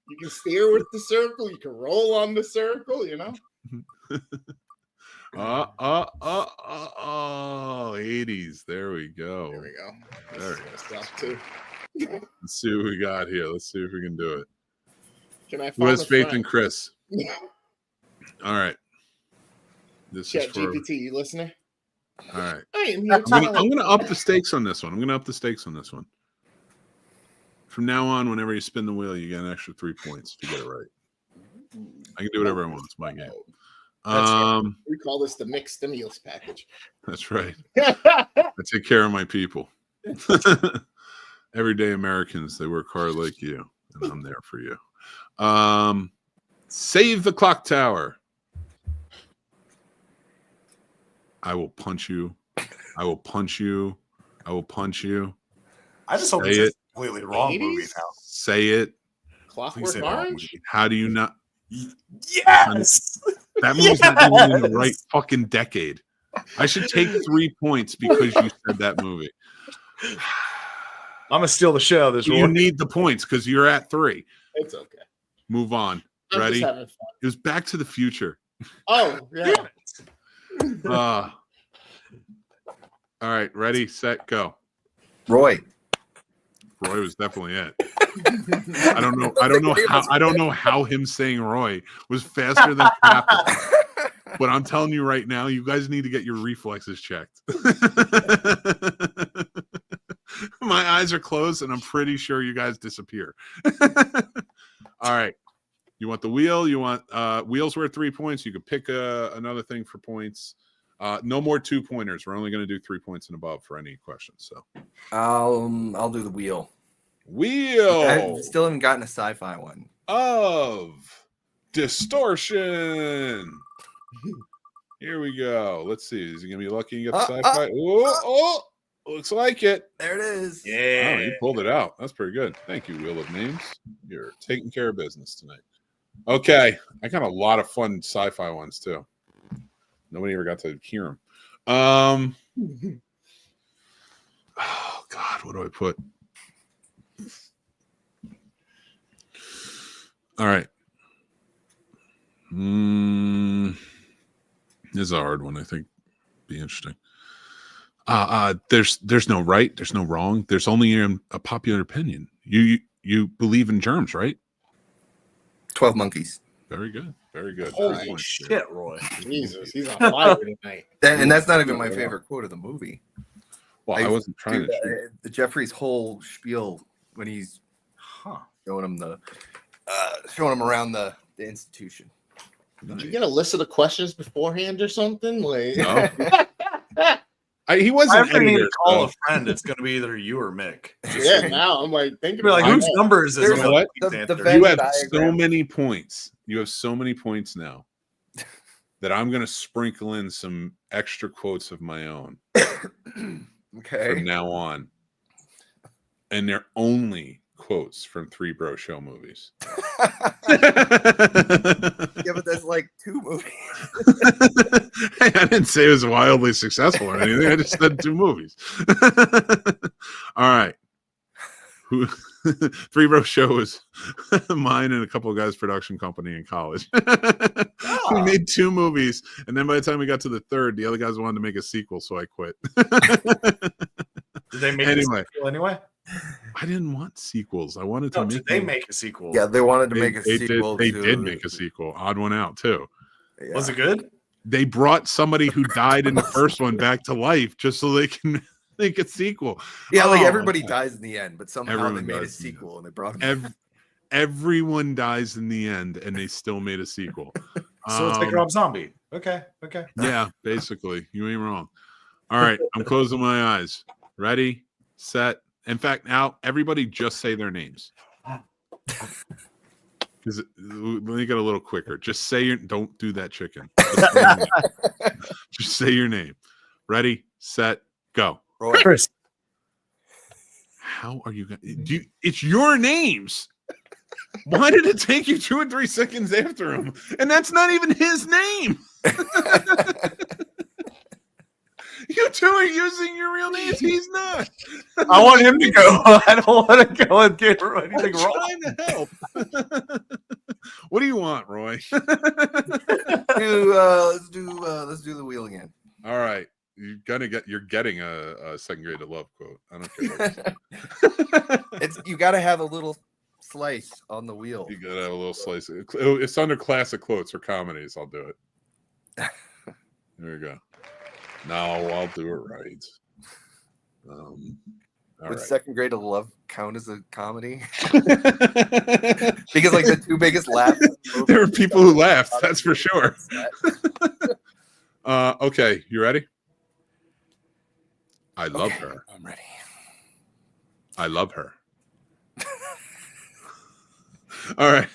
You can steer with the circle. You can roll on the circle. You know. Oh, 80s. There we go. There we go. There we go. Stuff too. Let's see what we got here. Let's see if we can do it. Can I Who has phone a faith in friend? Chris? All right. This is Chat for. GPT, you listening? All right. I am here I'm gonna up the stakes on this one. From now on, whenever you spin the wheel, you get an extra 3 points if you get it right. I can do whatever I want. It's my game. We call this the mixed stimulus package. That's right. I take care of my people. Everyday Americans, they work hard like you, and I'm there for you. Save the clock tower. I will punch you. I will punch you. I will punch you. I just hope Say it's it. a completely wrong movie 80s? now. Say it. Clockwork say wrong Orange? How do you not? Yes. That movie's not even in the right fucking decade. I should take 3 points because you said that movie. I'm gonna steal the show. This You Roy. need the points because you're at 3. It's okay. Move on. I'm Ready? just having fun. It was Back to the Future. Oh, yeah. All right, ready, set, go. Roy. Roy was definitely it. I don't know how him saying Roy was faster than Clapper. But I'm telling you right now, you guys need to get your reflexes checked. My eyes are closed, and I'm pretty sure you guys disappear. All right. You want the wheel? You want wheels worth 3 points? You could pick another thing for points. No more 2-pointers. We're only going to do 3 points and above for any questions. So I'll do the wheel. Wheel I still haven't gotten a sci-fi one. of distortion. Here we go. Let's see. Is he gonna be lucky and get the sci-fi? Oh, looks like it. There it is. Oh, Yeah. you pulled it out. That's pretty good. Thank you, Wheel of Names. You're taking care of business tonight. Okay, I got a lot of fun sci-fi ones too. Nobody ever got to hear them. Oh God, what do I put? All right. This is a hard one, I think. Be interesting. There's no right, there's no wrong. There's only a popular opinion. You believe in germs, right? 12 Monkeys. Very good. Very good. Holy Good shit, Roy. Jesus, he's on fire tonight. And that's not even my favorite quote of the movie. Well, I wasn't trying to. The Jeffrey's whole spiel when he's showing him around the institution. Did you get a list of the questions beforehand or something? Like, No. He wasn't. I need editor, to call so. a friend. It's gonna be either you or Mick. yeah, now I'm like thinking Be like, about whose it. number is this? There's I'm what? like, The answer. Venn You have so diagram. many points. You have so many points now that I'm going to sprinkle in some extra quotes of my own Okay. from now on. And they're only quotes from Three Bro Show movies. Yeah, but that's like 2 movies. Hey, I didn't say it was wildly successful or anything. I just said 2 movies. All right. Three Bro Show was mine and a couple of guys' production company in college. We made 2 movies, and then by the time we got to the third, the other guys wanted to make a sequel, so I quit. Did they make Anyway. a sequel anyway? I didn't want sequels. I wanted to No, make. did they them. make a sequel? Yeah, they wanted to They- make a they sequel. Did, they to did make a sequel. Odd One Out too. Yeah. Was it good? They brought somebody who died in the first one back to life just so they can make a sequel. Yeah, like Oh, everybody my dies in the end, but somehow Everyone they made a dies in the end. sequel and they brought him. Everyone dies in the end, and they still made a sequel. So it's like Rob Zombie. Okay. Yeah, basically, you ain't wrong. All right, I'm closing my eyes. Ready, set. In fact, now everybody just say their names. Because let me get a little quicker. Just say your. Don't do that chicken. Just say your name. Ready, set, go. Roy. Chris. How are you going? It's your names. Why did it take you 2 or 3 seconds after him? And that's not even his name. You two are using your real names. He's not. I want him to go. I don't want to go and get anything I'm wrong. trying to help. What do you want, Roy? Let's do the wheel again. All right. You're getting a second grade of love quote. I don't care. You got to have a little slice on the wheel. You gotta have a little slice. It's under classic quotes or comedies. I'll do it. There we go. No, I'll do it right. All Would right. second grade of love count as a comedy? Because like the two biggest laughs. There were people who laughed. That's for sure. Okay, you ready? I love her. I'm ready. I love her. All right.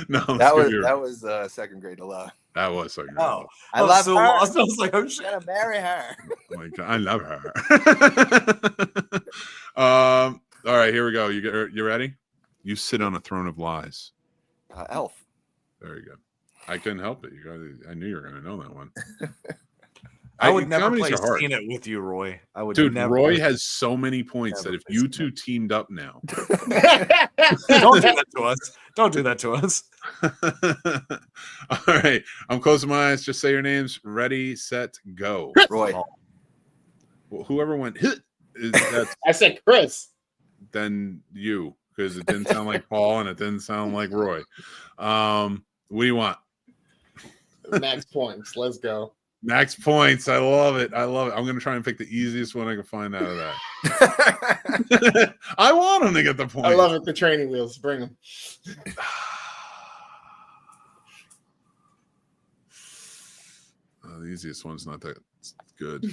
No, that was second grade of love. That was second grade. Oh, I love so her. lost. I was like, oh shit. Gotta marry her. Oh my God, I love her. All right, here we go. You ready? You sit on a throne of lies. Elf. Very good. I couldn't help it. I knew you were going to know that one. I would never comedies play are hard. Seen It with you, Roy. I would. Dude, never Roy has so many points that never if play you Seen two teamed up now. Don't do that to us. Don't do that to us. All right. I'm closing my eyes. Just say your names. Ready, set, go. Roy. Well, whoever went, that's I said Chris. then you, because it didn't sound like Paul and it didn't sound like Roy. What do you want? Max points. Let's go. Max points. I love it. I'm going to try and pick the easiest one I can find out of that. I want him to get the point. I love it. The training wheels. Bring them. The easiest one's not that good.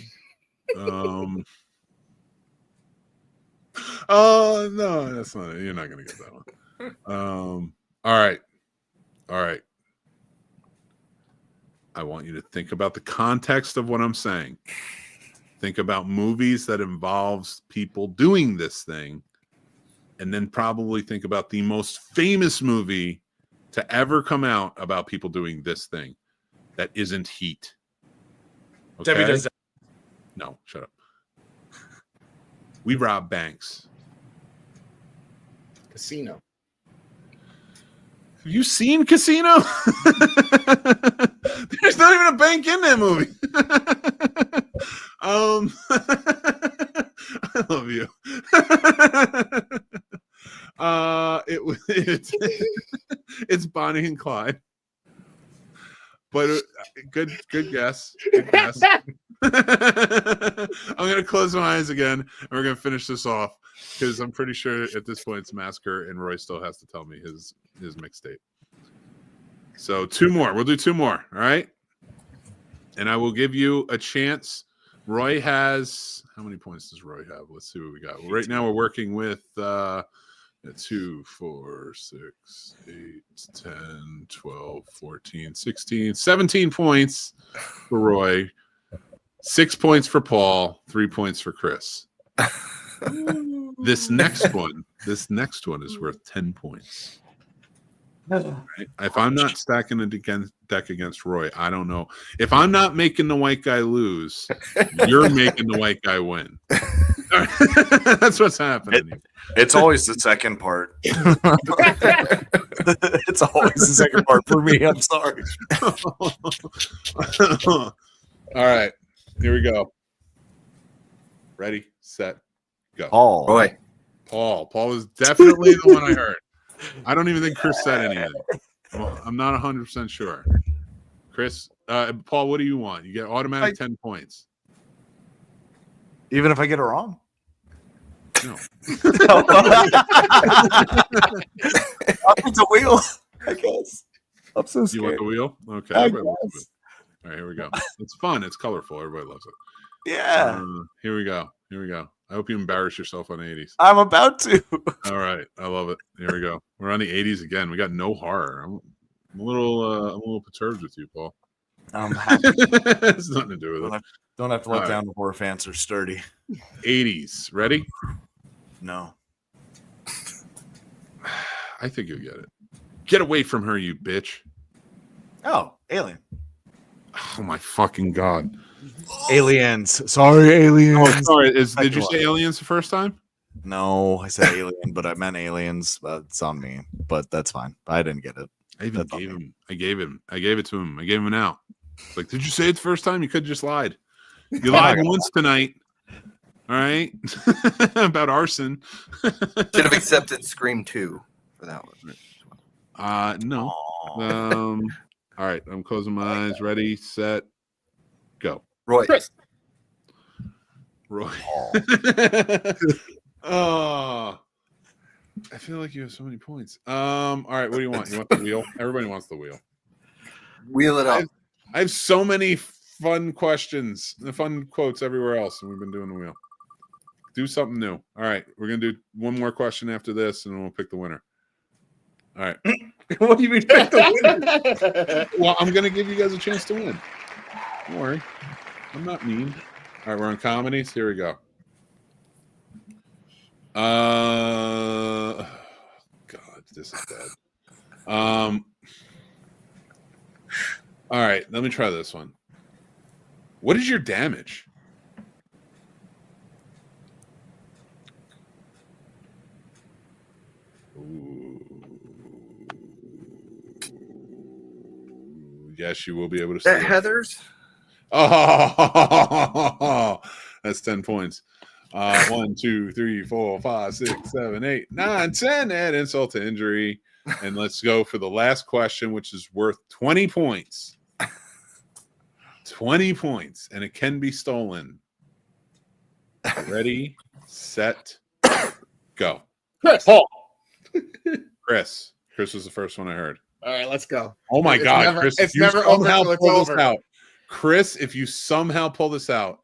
Oh no, that's not it. You're not gonna get that one. All right. I want you to think about the context of what I'm saying. Think about movies that involves people doing this thing, and then probably think about the most famous movie to ever come out about people doing this thing that isn't Heat. Okay? Debbie does that. No, shut up. We rob banks. Casino. Have you seen Casino? There's not even a bank in that movie. I love you. It's Bonnie and Clyde. But good guess. Good guess. I'm gonna close my eyes again, and we're gonna finish this off because I'm pretty sure at this point it's Massacre, and Roy still has to tell me his mixtape. So 2 more. We'll do 2 more. All right. And I will give you a chance. Roy has how many points does Roy have? Let's see what we got. Well, right now we're working with 2, 4, 6, 8, 10, 12, 14, 16, 17 points for Roy. 6 points for Paul, 3 points for Chris. This next one is worth 10 points. Right? If I'm not stacking a deck against Roy, I don't know. If I'm not making the white guy lose, you're making the white guy win. That's what's happening. It's always the second part. It's always the second part for me. I'm sorry. All right. Here we go. Ready, set, go. Roy. Paul was definitely the one I heard. I don't even think Chris said anything. Well, I'm not 100% sure. Chris, Paul, what do you want? You get automatic 10 points. Even if I get it wrong? No. It's a wheel, I guess. I'm so You want scared. the wheel? Okay. I Everybody loves guess. it. All right, here we go. It's fun. It's colorful. Everybody loves it. Yeah, Here we go. I hope you embarrass yourself on the 80s. I'm about to. All right. I love it. Here we go. We're on the 80s again. We got no horror. I'm a little perturbed with you, Paul. I'm happy. It's nothing to do with it. Don't have to let All down the horror fans are sturdy. 80s. Ready? No. I think you'll get it. Get away from her, you bitch. Oh, Alien. Oh my fucking God. Aliens. Sorry, aliens. Oh, sorry. Did you say aliens the first time? No, I said alien, but I meant aliens. It's on me, but that's fine. I didn't get it. I even That's gave okay. him. I gave it to him. I gave him an out. It's like, did you say it the first time? You could have just lied. You lied once tonight. All right, about arson. Should have accepted Scream 2 for that one. No. Aw. All right, I'm closing my eyes. Ready, set, go. Roy. Chris. Roy. Aw. Oh, I feel like you have so many points. All right, what do you want? You want the wheel? Everybody wants the wheel. Wheel it up. I have so many fun questions, fun quotes everywhere else, and we've been doing the wheel. Do something new. All right, we're gonna do one more question after this, and then we'll pick the winner. All right. What do you mean? Pick the winner? Well, I'm gonna give you guys a chance to win. Don't worry, I'm not mean. All right, we're on comedies. Here we go. God, this is bad. All right, let me try this one. What is your damage? Ooh. Yes, you will be able to see That it. Heather's? Oh, that's 10 points. 1, 2, 3, 4, 5, 6, 7, 8, 9, 10. Add insult to injury. And let's go for the last question, which is worth 20 points. 20 points, and it can be stolen. Ready, set, go. Chris. Paul. Chris. Chris was the first one I heard. All right, let's go. Oh my It's God, never- Chris! it's if you never over somehow till it's pull this over. out, Chris, if you somehow pull this out,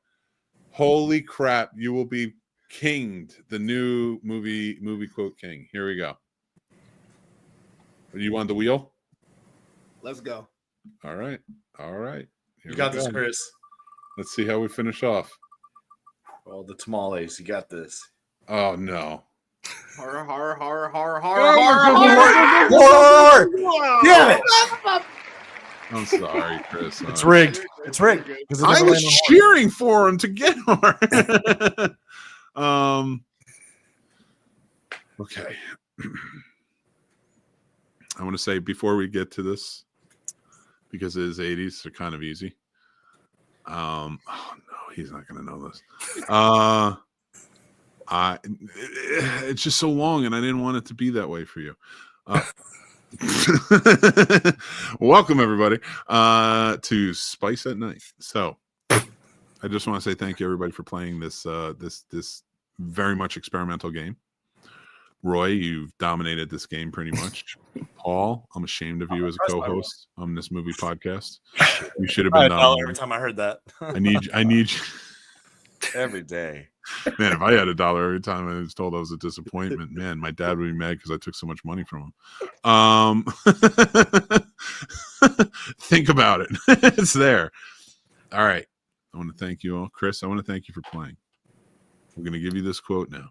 holy crap, you will be kinged. The new movie quote king. Here we go. You want the wheel? Let's go. All right. Here You got we this, go. Chris. Let's see how we finish off. Oh, the tamales. You got this. Oh no. Horror, horror, horror, horror, More! Damn it! I'm sorry, Chris. It's rigged. It's rigged. 'Cause it I never was landed on horror. cheering for him to get more. Okay. I want to say before we get to this, because it is 80s, they're kind of easy. Oh no, he's not going to know this. It's just so long, and I didn't want it to be that way for you. Welcome everybody to Spice at Night. So I just want to say thank you everybody for playing this this very much experimental game. Roy, you've dominated this game pretty much. Paul, I'm ashamed of you as a co-host on this movie podcast. You should have been $1 dominated. every time I heard that. I need you. every day. Man, if I had $1 every time I was told I was a disappointment, man, my dad would be mad because I took so much money from him. Think about it. It's there. All right. I want to thank you all. Chris, I want to thank you for playing. We're going to give you this quote now.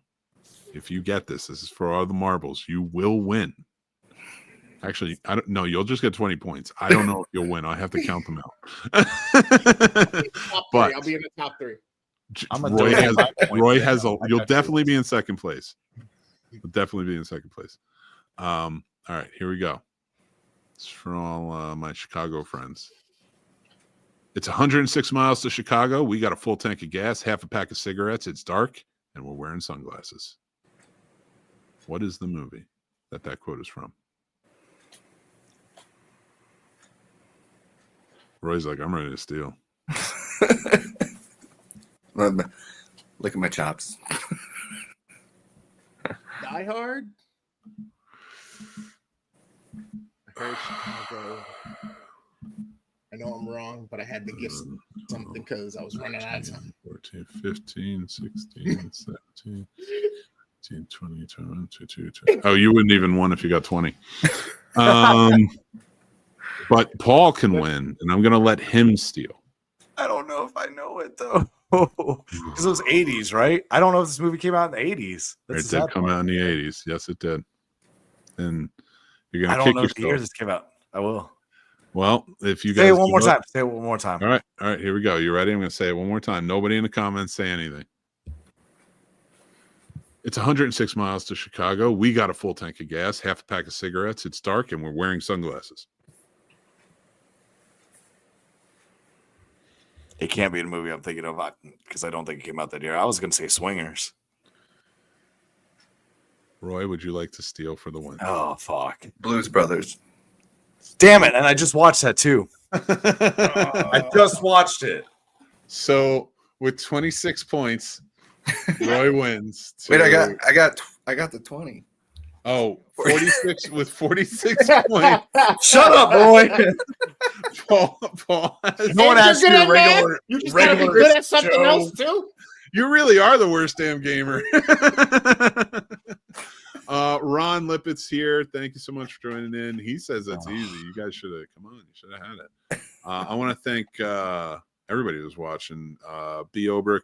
If you get this is for all the marbles. You will win. Actually, I don't know. You'll just get 20 points. I don't know if you'll win. I have to count them out. But I'll be in the top 3. I'm a Roy donate has, my point Roy there. has a. I You'll got you. definitely be in second place. You'll definitely be in second place. All right, here we go. It's for all my Chicago friends. It's 106 miles to Chicago. We got a full tank of gas, half a pack of cigarettes. It's dark, and we're wearing sunglasses. What is the movie that quote is from? Roy's like, I'm ready to steal. Look at my chops. Die Hard. I heard Chicago. I know I'm wrong, but I had to give something because I was running out of time. 14, 15, 16, 17, 18, 20, 21, 22, 20. Oh, you wouldn't even win if you got 20. But Paul can win, and I'm going to let him steal. I don't know if I know it though. Because it was 80s, right? I don't know if this movie came out in the 80s. That's It the did sad come part. out in the 80s. Yes, it did. And you're I going to don't kick know the year yourself. this came out. I will. Well, if you guys Say it one more give up- time. Say it one more time. All right, here we go. You ready? I'm going to say it one more time. Nobody in the comments say anything. It's 106 miles to Chicago. We got a full tank of gas, half a pack of cigarettes. It's dark, and we're wearing sunglasses. It can't be the movie I'm thinking of because I don't think it came out that year. I was going to say Swingers. Roy, would you like to steal for the win? Oh, fuck. Blues Brothers. Damn it. And I just watched that too. I just watched it. So with 26 points, Roy wins. Wait, I got the 20. Oh, 46 with 46 points. Shut up, boy. Paul has, No one asked you a regular. You just gotta be good at something else too. you really are the worst damn gamer. Ron Lippett's here. Thank you so much for joining in. He says that's easy. You guys should have come on. You should have had it. I want to thank everybody who's watching. B. Obrick.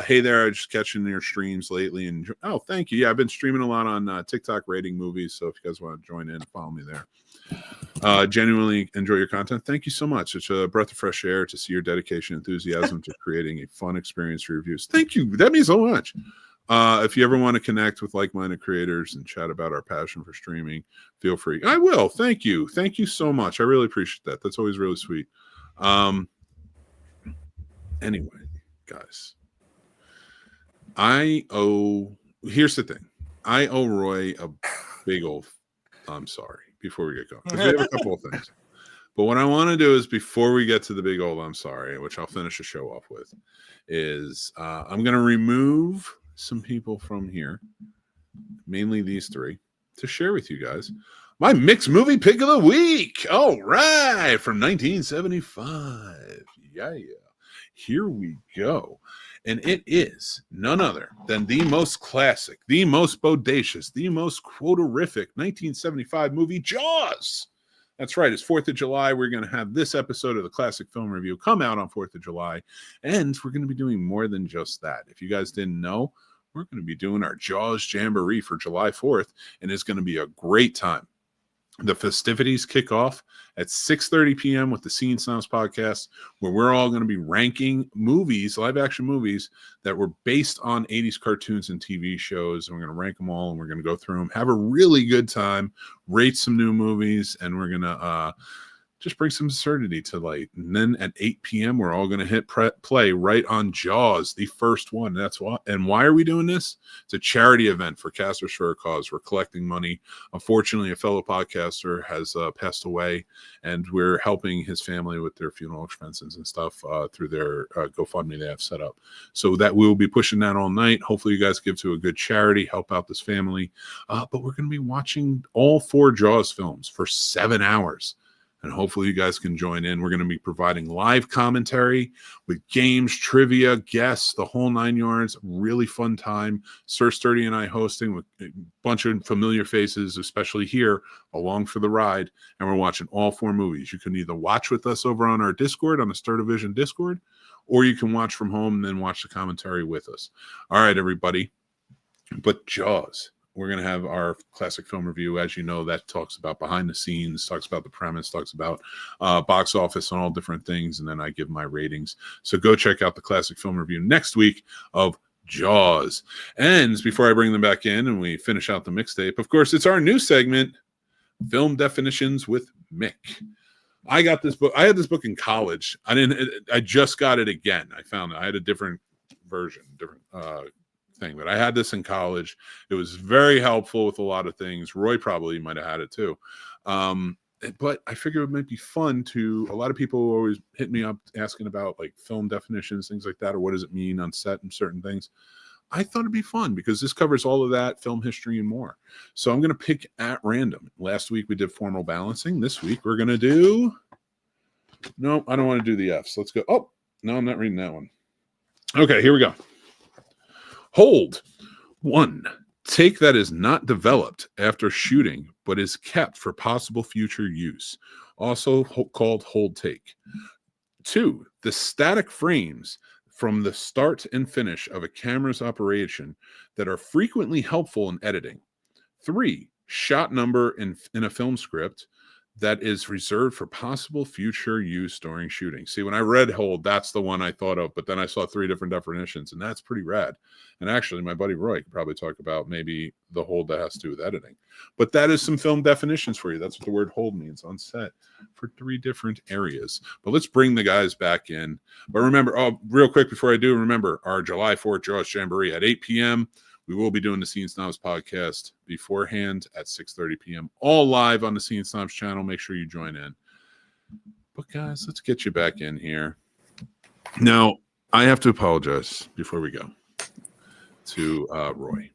Hey there, I just catching your streams lately. And thank you. Yeah, I've been streaming a lot on TikTok rating movies. So if you guys want to join in, follow me there. Genuinely enjoy your content. Thank you so much. It's a breath of fresh air to see your dedication and enthusiasm to creating a fun experience for reviews. Thank you. That means so much. If you ever want to connect with like-minded creators and chat about our passion for streaming, feel free. I will. Thank you. Thank you so much. I really appreciate that. That's always really sweet. Anyway, guys, here's the thing. I owe Roy a big old I'm sorry before we get going. Because we have a couple of things. But what I want to do is before we get to the big old I'm sorry, which I'll finish the show off with, is I'm going to remove some people from here, mainly these three, to share with you guys my mixed movie pick of the week. All right, from 1975. Yeah. Here we go. And it is none other than the most classic, the most bodacious, the most quoterific 1975 movie, Jaws. That's right. It's 4th of July. We're going to have this episode of the Classic Film Review come out on 4th of July. And we're going to be doing more than just that. If you guys didn't know, we're going to be doing our Jaws Jamboree for July 4th. And it's going to be a great time. The festivities kick off at 6:30 p.m. with the Scene Snobs podcast, where we're all going to be ranking movies, live action movies that were based on 80s cartoons and TV shows. And we're going to rank them all, and we're going to go through them, have a really good time, rate some new movies, and we're going to just bring some absurdity to light. And then at 8 p.m., we're all going to hit play right on Jaws, the first one. That's why. And why are we doing this? It's a charity event for Casters for a Cause. We're collecting money. Unfortunately, a fellow podcaster has passed away, and we're helping his family with their funeral expenses and stuff through their GoFundMe they have set up. So that we'll be pushing that all night. Hopefully, you guys give to a good charity, help out this family. But we're going to be watching all 4 Jaws films for 7 hours. And hopefully you guys can join in. We're going to be providing live commentary with games, trivia, guests, the whole 9 yards. Really fun time. Sir Sturdy and I hosting with a bunch of familiar faces, especially here, along for the ride. And we're watching all 4 movies. You can either watch with us over on our Discord, on the Stir Division Discord, or you can watch from home and then watch the commentary with us. All right, everybody. But Jaws. We're going to have our classic film review. As you know, that talks about behind the scenes, talks about the premise, talks about box office and all different things. And then I give my ratings. So go check out the classic film review next week of Jaws. And before I bring them back in and we finish out the mixtape, of course, it's our new segment, Film Definitions with Mick. I got this book. I had this book in college. I just got it again. I found it. I had a different version, different thing, but I had this in college. It was very helpful with a lot of things. Roy probably might have had it too. But I figured it might be fun to, a lot of people always hit me up asking about like film definitions, things like that, or what does it mean on set and certain things. I thought it'd be fun because this covers all of that, film history and more. So I'm going to pick at random. Last week we did formal balancing. This week we're going to do, no, I don't want to do the Fs. Let's go. Oh, no, I'm not reading that one. Okay, here we go. Hold. 1. Take that is not developed after shooting, but is kept for possible future use, also called hold take. 2. The static frames from the start and finish of a camera's operation that are frequently helpful in editing. 3. Shot number in a film script that is reserved for possible future use during shooting. See, when I read hold, that's the one I thought of, but then I saw 3 different definitions, and that's pretty rad. And actually, my buddy Roy could probably talk about maybe the hold that has to do with editing. But that is some film definitions for you. That's what the word hold means on set for 3 different areas. But let's bring the guys back in. But remember, real quick before I do, remember our July 4th Jaws Jamboree at 8 p.m. We will be doing the Scene Snobs podcast beforehand at 6:30 p.m. all live on the Scene Snobs channel. Make sure you join in. But guys, let's get you back in here. Now, I have to apologize before we go to Roy.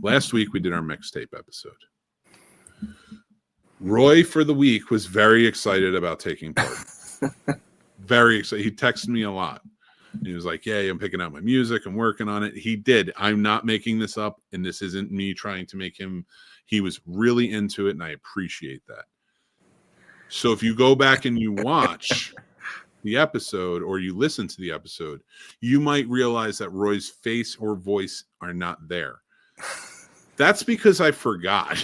Last week we did our mixtape episode. Roy for the week was very excited about taking part. Very excited. He texted me a lot. He was like, yeah, I'm picking out my music. I'm working on it. He did. I'm not making this up, and this isn't me trying to make him. He was really into it, and I appreciate that. So if you go back and you watch the episode or you listen to the episode, you might realize that Roy's face or voice are not there. That's because I forgot.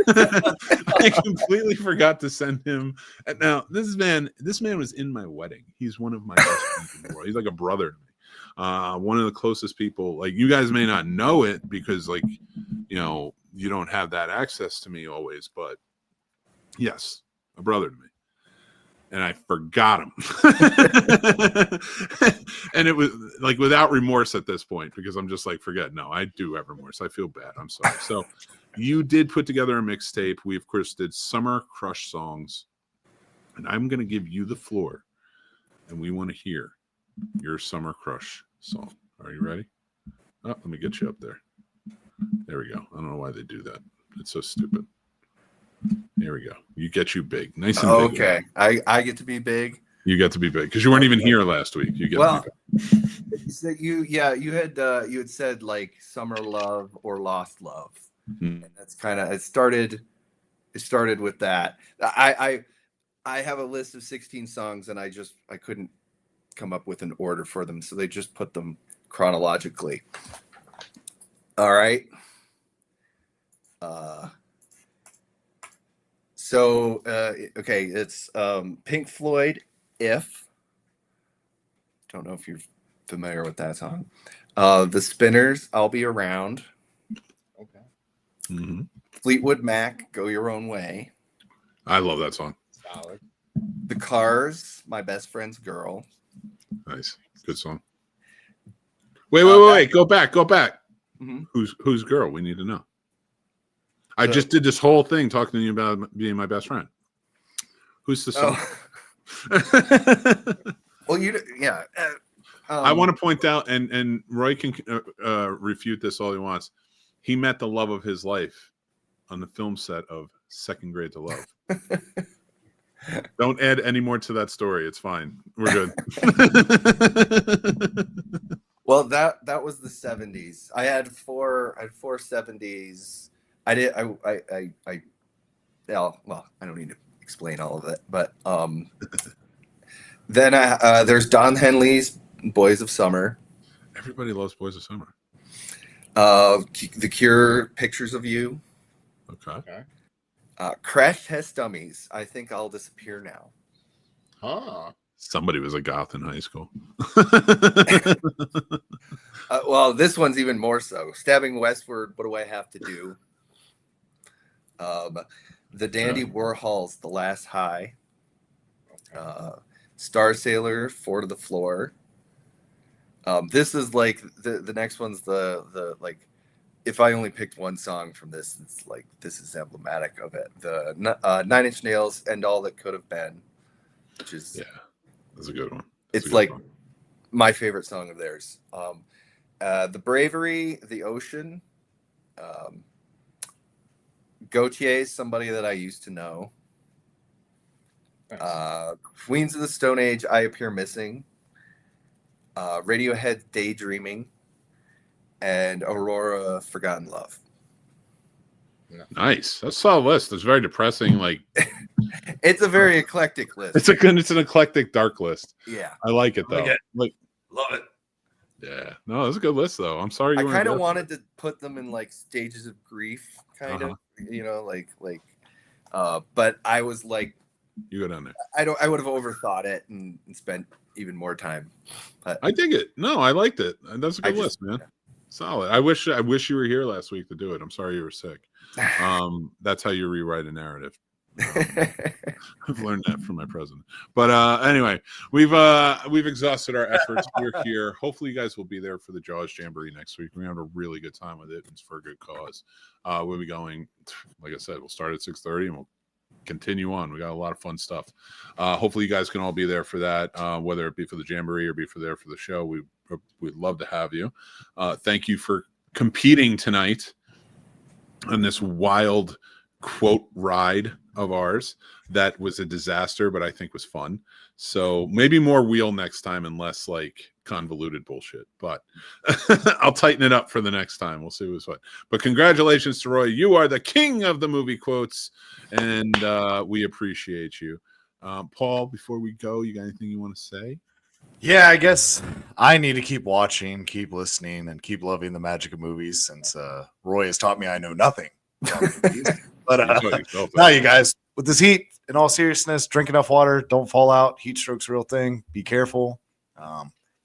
I completely forgot to send him. Now, this man was in my wedding. He's one of my best friends in the world. He's like a brother to me. One of the closest people. Like, you guys may not know it because, like, you know, you don't have that access to me always. But yes, a brother to me. And I forgot him. And it was like without remorse at this point, because I'm just like, forget. No, I do have remorse. I feel bad. I'm sorry. So you did put together a mixtape. We, of course, did Summer Crush songs. And I'm going to give you the floor. And we want to hear your Summer Crush song. Are you ready? Oh, let me get you up there. There we go. I don't know why they do that. It's so stupid. There we go. You get you big, nice and big. Okay, I get to be big. You get to be big because you weren't even here last week. You get to be big. So you had said like Summer Love or Lost Love, and that's kind of it started with that. I have a list of 16 songs, and I couldn't come up with an order for them, so they just put them chronologically. All right. So, okay, it's Pink Floyd, If. Don't know if you're familiar with that song. The Spinners, I'll Be Around. Okay. Mm-hmm. Fleetwood Mac, Go Your Own Way. I love that song. Solid. The Cars, My Best Friend's Girl. Nice. Good song. Wait. Go back. Mm-hmm. Who's girl? We need to know. I just did this whole thing talking to you about being my best friend. Who's the song? Well, I want to point out, and Roy can refute this all he wants. He met the love of his life on the film set of Second Grade to Love. Don't add any more to that story. It's fine. We're good. Well, that was the 70s. I had four 70s. I don't need to explain all of it, but then there's Don Henley's Boys of Summer. Everybody loves Boys of Summer. The Cure, Pictures of You. Okay. Crash Test Dummies, I Think I'll Disappear Now. Huh. Somebody was a goth in high school. Well, this one's even more so. Stabbing Westward, What Do I Have to Do? The Dandy Warhols, The Last High. Star Sailor, Four to the Floor. This is like the next one's the like, if I only picked one song from this, it's like this is emblematic of it. The 9 Inch Nails, And All That Could Have Been, which is that's a good one. It's like my favorite song of theirs. The Bravery, The Ocean. Gautier's Somebody That I Used to Know. Nice. Queens of the Stone Age, I Appear Missing. Radiohead, Daydreaming. And Aurora, Forgotten Love. Nice. That's a solid list. It's very depressing. Like it's a very eclectic list. It's an eclectic dark list. Yeah. I like it though. Love it. Yeah. No, it's a good list though. I'm sorry. I kind of wanted to put them in like stages of grief, kind of. You know, like But I was like, You go down there. I would have overthought it and spent even more time. But I dig it. No, I liked it. That's a good list, man. Yeah. Solid. I wish you were here last week to do it. I'm sorry you were sick. That's how you rewrite a narrative. I've learned that from my president. But anyway, we've exhausted our efforts. We're here. Hopefully, you guys will be there for the Jaws Jamboree next week. We're gonna have a really good time with it. It's for a good cause. We'll be going, like I said, we'll start at 6:30 and we'll continue on. We got a lot of fun stuff. Hopefully, you guys can all be there for that, whether it be for the Jamboree or be there for the show. We'd love to have you. Thank you for competing tonight on this wild quote ride of ours that was a disaster, but I think was fun. So maybe more wheel next time and less like convoluted bullshit, but I'll tighten it up for the next time. We'll see what's what. But congratulations to Roy. You are the king of the movie quotes, and we appreciate you. Paul, before we go, you got anything you want to say? Yeah, I guess I need to keep watching, keep listening, and keep loving the magic of movies since Roy has taught me I know nothing. But now, you guys, with this heat, in all seriousness, drink enough water, don't fall out. Heat stroke's a real thing. Be careful.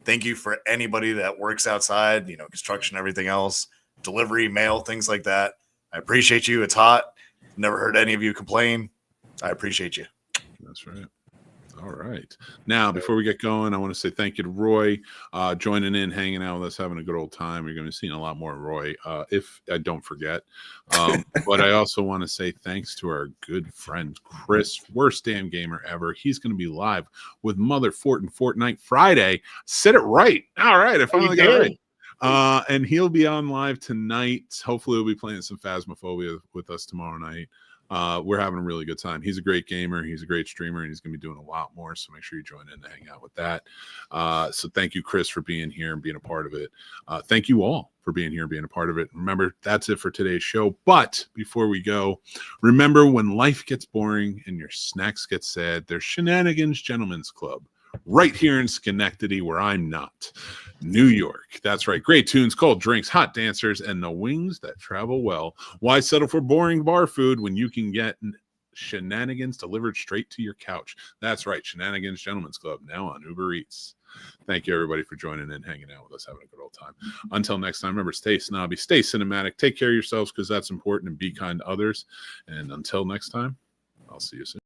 Thank you for anybody that works outside, construction, everything else, delivery, mail, things like that. I appreciate you. It's hot. Never heard any of you complain. I appreciate you. That's right. All right. Now, before we get going, I want to say thank you to Roy joining in, hanging out with us, having a good old time. You're going to be seeing a lot more of Roy if I don't forget. But I also want to say thanks to our good friend, Chris, worst damn gamer ever. He's going to be live with Mother Fort and Fortnite Friday. Said it right. All right. I finally got it right. And he'll be on live tonight. Hopefully, we'll be playing some Phasmophobia with us tomorrow night. We're having a really good time. He's a great gamer. He's a great streamer, and he's going to be doing a lot more. So make sure you join in to hang out with that. So thank you, Chris, for being here and being a part of it. Thank you all for being here and being a part of it. Remember, that's it for today's show. But before we go, remember, when life gets boring and your snacks get sad, there's Shenanigans Gentlemen's Club right here in Schenectady, where I'm not. New York. That's right. Great tunes, cold drinks, hot dancers, and the wings that travel well. Why settle for boring bar food when you can get Shenanigans delivered straight to your couch? That's right. Shenanigans Gentlemen's Club, now on Uber Eats. Thank you, everybody, for joining in, hanging out with us, having a good old time. Until next time, remember, stay snobby, stay cinematic, take care of yourselves because that's important, and be kind to others. And until next time, I'll see you soon.